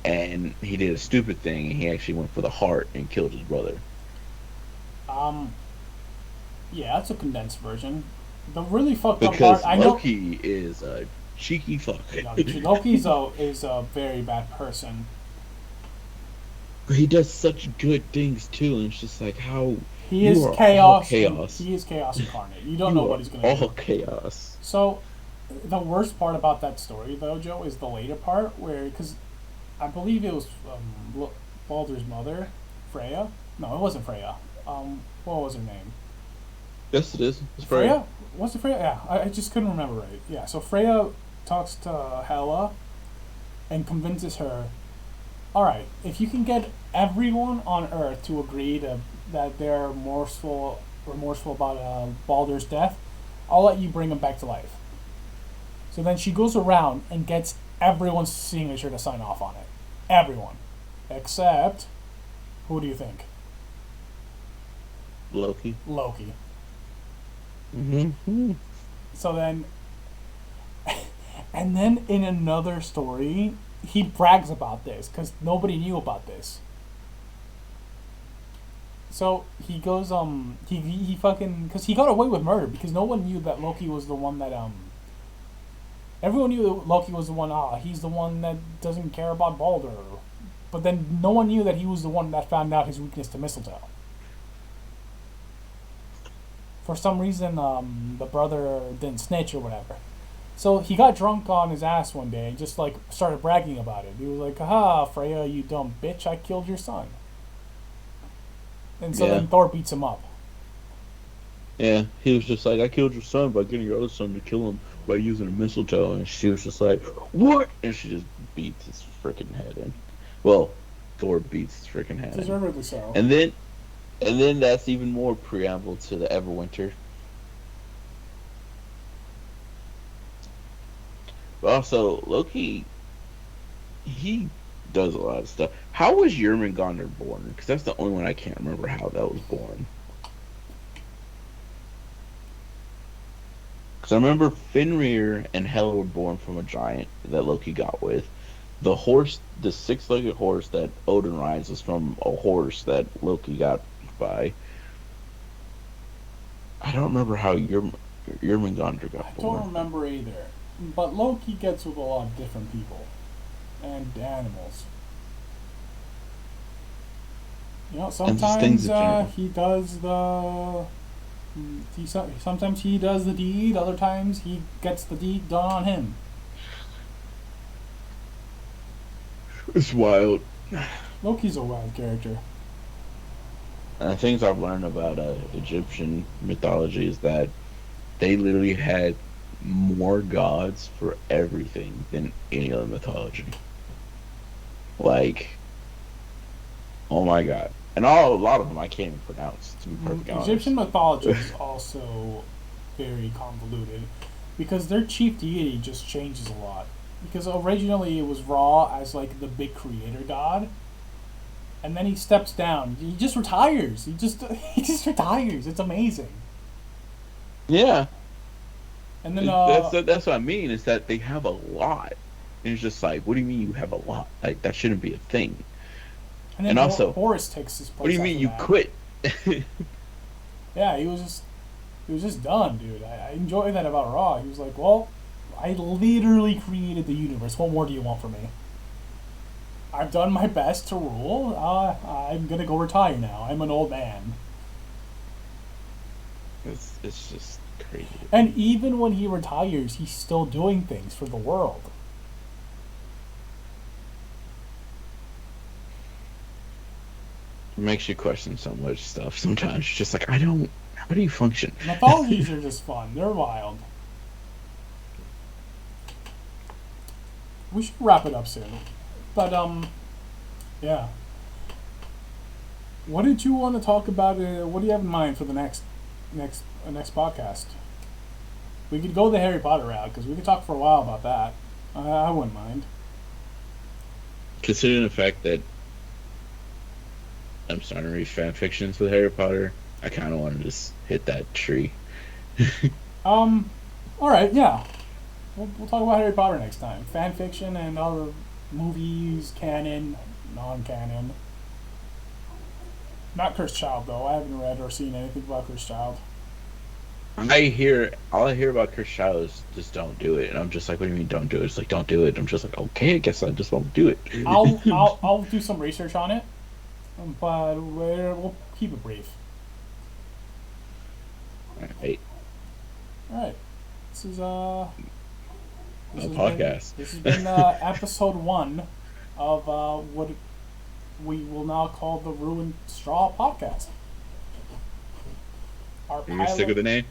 And he did a stupid thing, and he actually went for the heart and killed his brother. Um, yeah, that's a condensed version. The really fucked up part, Because I know. Loki is a cheeky fuck. No, Loki's a very bad person. But he does such good things too, and it's just like how He you is are all chaos, and chaos. he is chaos incarnate. You don't know You what are he's gonna all do. chaos. So, the worst part about that story, though, Joe, is the later part where, because I believe it was Balder's mother, Freya. No, it wasn't Freya. What was her name? Yes, it is. It's Freya. Freya? Was it Freya? Yeah, I just couldn't remember right. Yeah, so Freya talks to Hela and convinces her, all right, if you can get everyone on Earth to agree that they're remorseful about Balder's death, I'll let you bring him back to life. So then she goes around and gets everyone's signature to sign off on it. Everyone. Except, who do you think? Loki. Loki. Mm-hmm. So then, and then in another story, he brags about this because nobody knew about this. So he goes, he fucking, because he got away with murder because no one knew that Loki was the one that, everyone knew that Loki was the one, he's the one that doesn't care about Balder. But then no one knew that he was the one that found out his weakness to mistletoe. For some reason, the brother didn't snitch or whatever. So he got drunk on his ass one day and just like started bragging about it. He was like, "Aha, Freya, you dumb bitch! I killed your son." And so Yeah. then Thor beats him up. Yeah. He was just like, I killed your son by getting your other son to kill him by using a mistletoe, and she was just like, what? And she just beats his freaking head in. Well, Thor beats his freaking head in. Deservedly so. And then and then that's even more preamble to the Everwinter. But also Loki, he does a lot of stuff. How was Jormungandr born? Because that's the only one I can't remember how that was born. Because I remember Fenrir and Hela were born from a giant that Loki got with. The horse, the six-legged horse that Odin rides, was from a horse that Loki got by. I don't remember how Jormungandr I got don't born. remember either. But Loki gets with a lot of different people and animals. You know, And just things sometimes in general. he does the. Sometimes he does the deed. Other times he gets the deed done on him. It's wild. Loki's a wild character. And things I've learned about Egyptian mythology is that they literally had more gods for everything than any other mythology. Like Oh my god. And a lot of them I can't even pronounce, to be perfectly Egyptian honest. mythology is also very convoluted because their chief deity just changes a lot. Because originally it was Ra as like the big creator god, and then he steps down. He just retires. He just retires. It's amazing. Yeah, And then that's what I mean is that they have a lot. And it's just like, what do you mean you have a lot? Like that shouldn't be a thing. And also, Horus takes his what do place you mean after you that. quit? Yeah, he was just done, dude. I enjoy that about Ra. He was like, well, I literally created the universe. What more do you want from me? I've done my best to rule. I'm gonna go retire now. I'm an old man. It's just crazy to And me. even when he retires, he's still doing things for the world. It makes you question so much stuff sometimes. It's just like I don't. How do you function? Mythologies are just fun. They're wild. We should wrap it up soon. But yeah. What did you want to talk about? What do you have in mind for the next podcast? We could go the Harry Potter route because we could talk for a while about that. I wouldn't mind. Considering the fact that I'm starting to read fan fictions with Harry Potter, I kind of want to just hit that tree. Um, all right, yeah. We'll talk about Harry Potter next time. Fan fiction and other movies, canon, non-canon. Not Cursed Child though. I haven't read or seen anything about Cursed Child. I hear all I hear about Chris Child is just don't do it, and I'm just like, what do you mean don't do it? It's like don't do it. I'm just like, okay, I guess I just won't do it. I'll do some research on it, but we'll keep it brief. All right, All right. This is a podcast. this has been episode 1 of what we will now call the Ruined Straw podcast. Our You're gonna stick with pilot. the name.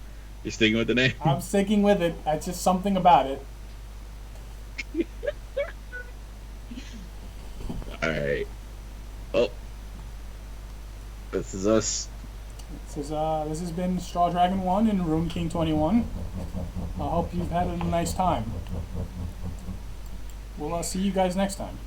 You're sticking with the name. I'm sticking with it. That's just something about it. All right. Well, this is us. This has been Straw Dragon 1 and Rune King 21. I hope you've had a nice time. We'll see you guys next time.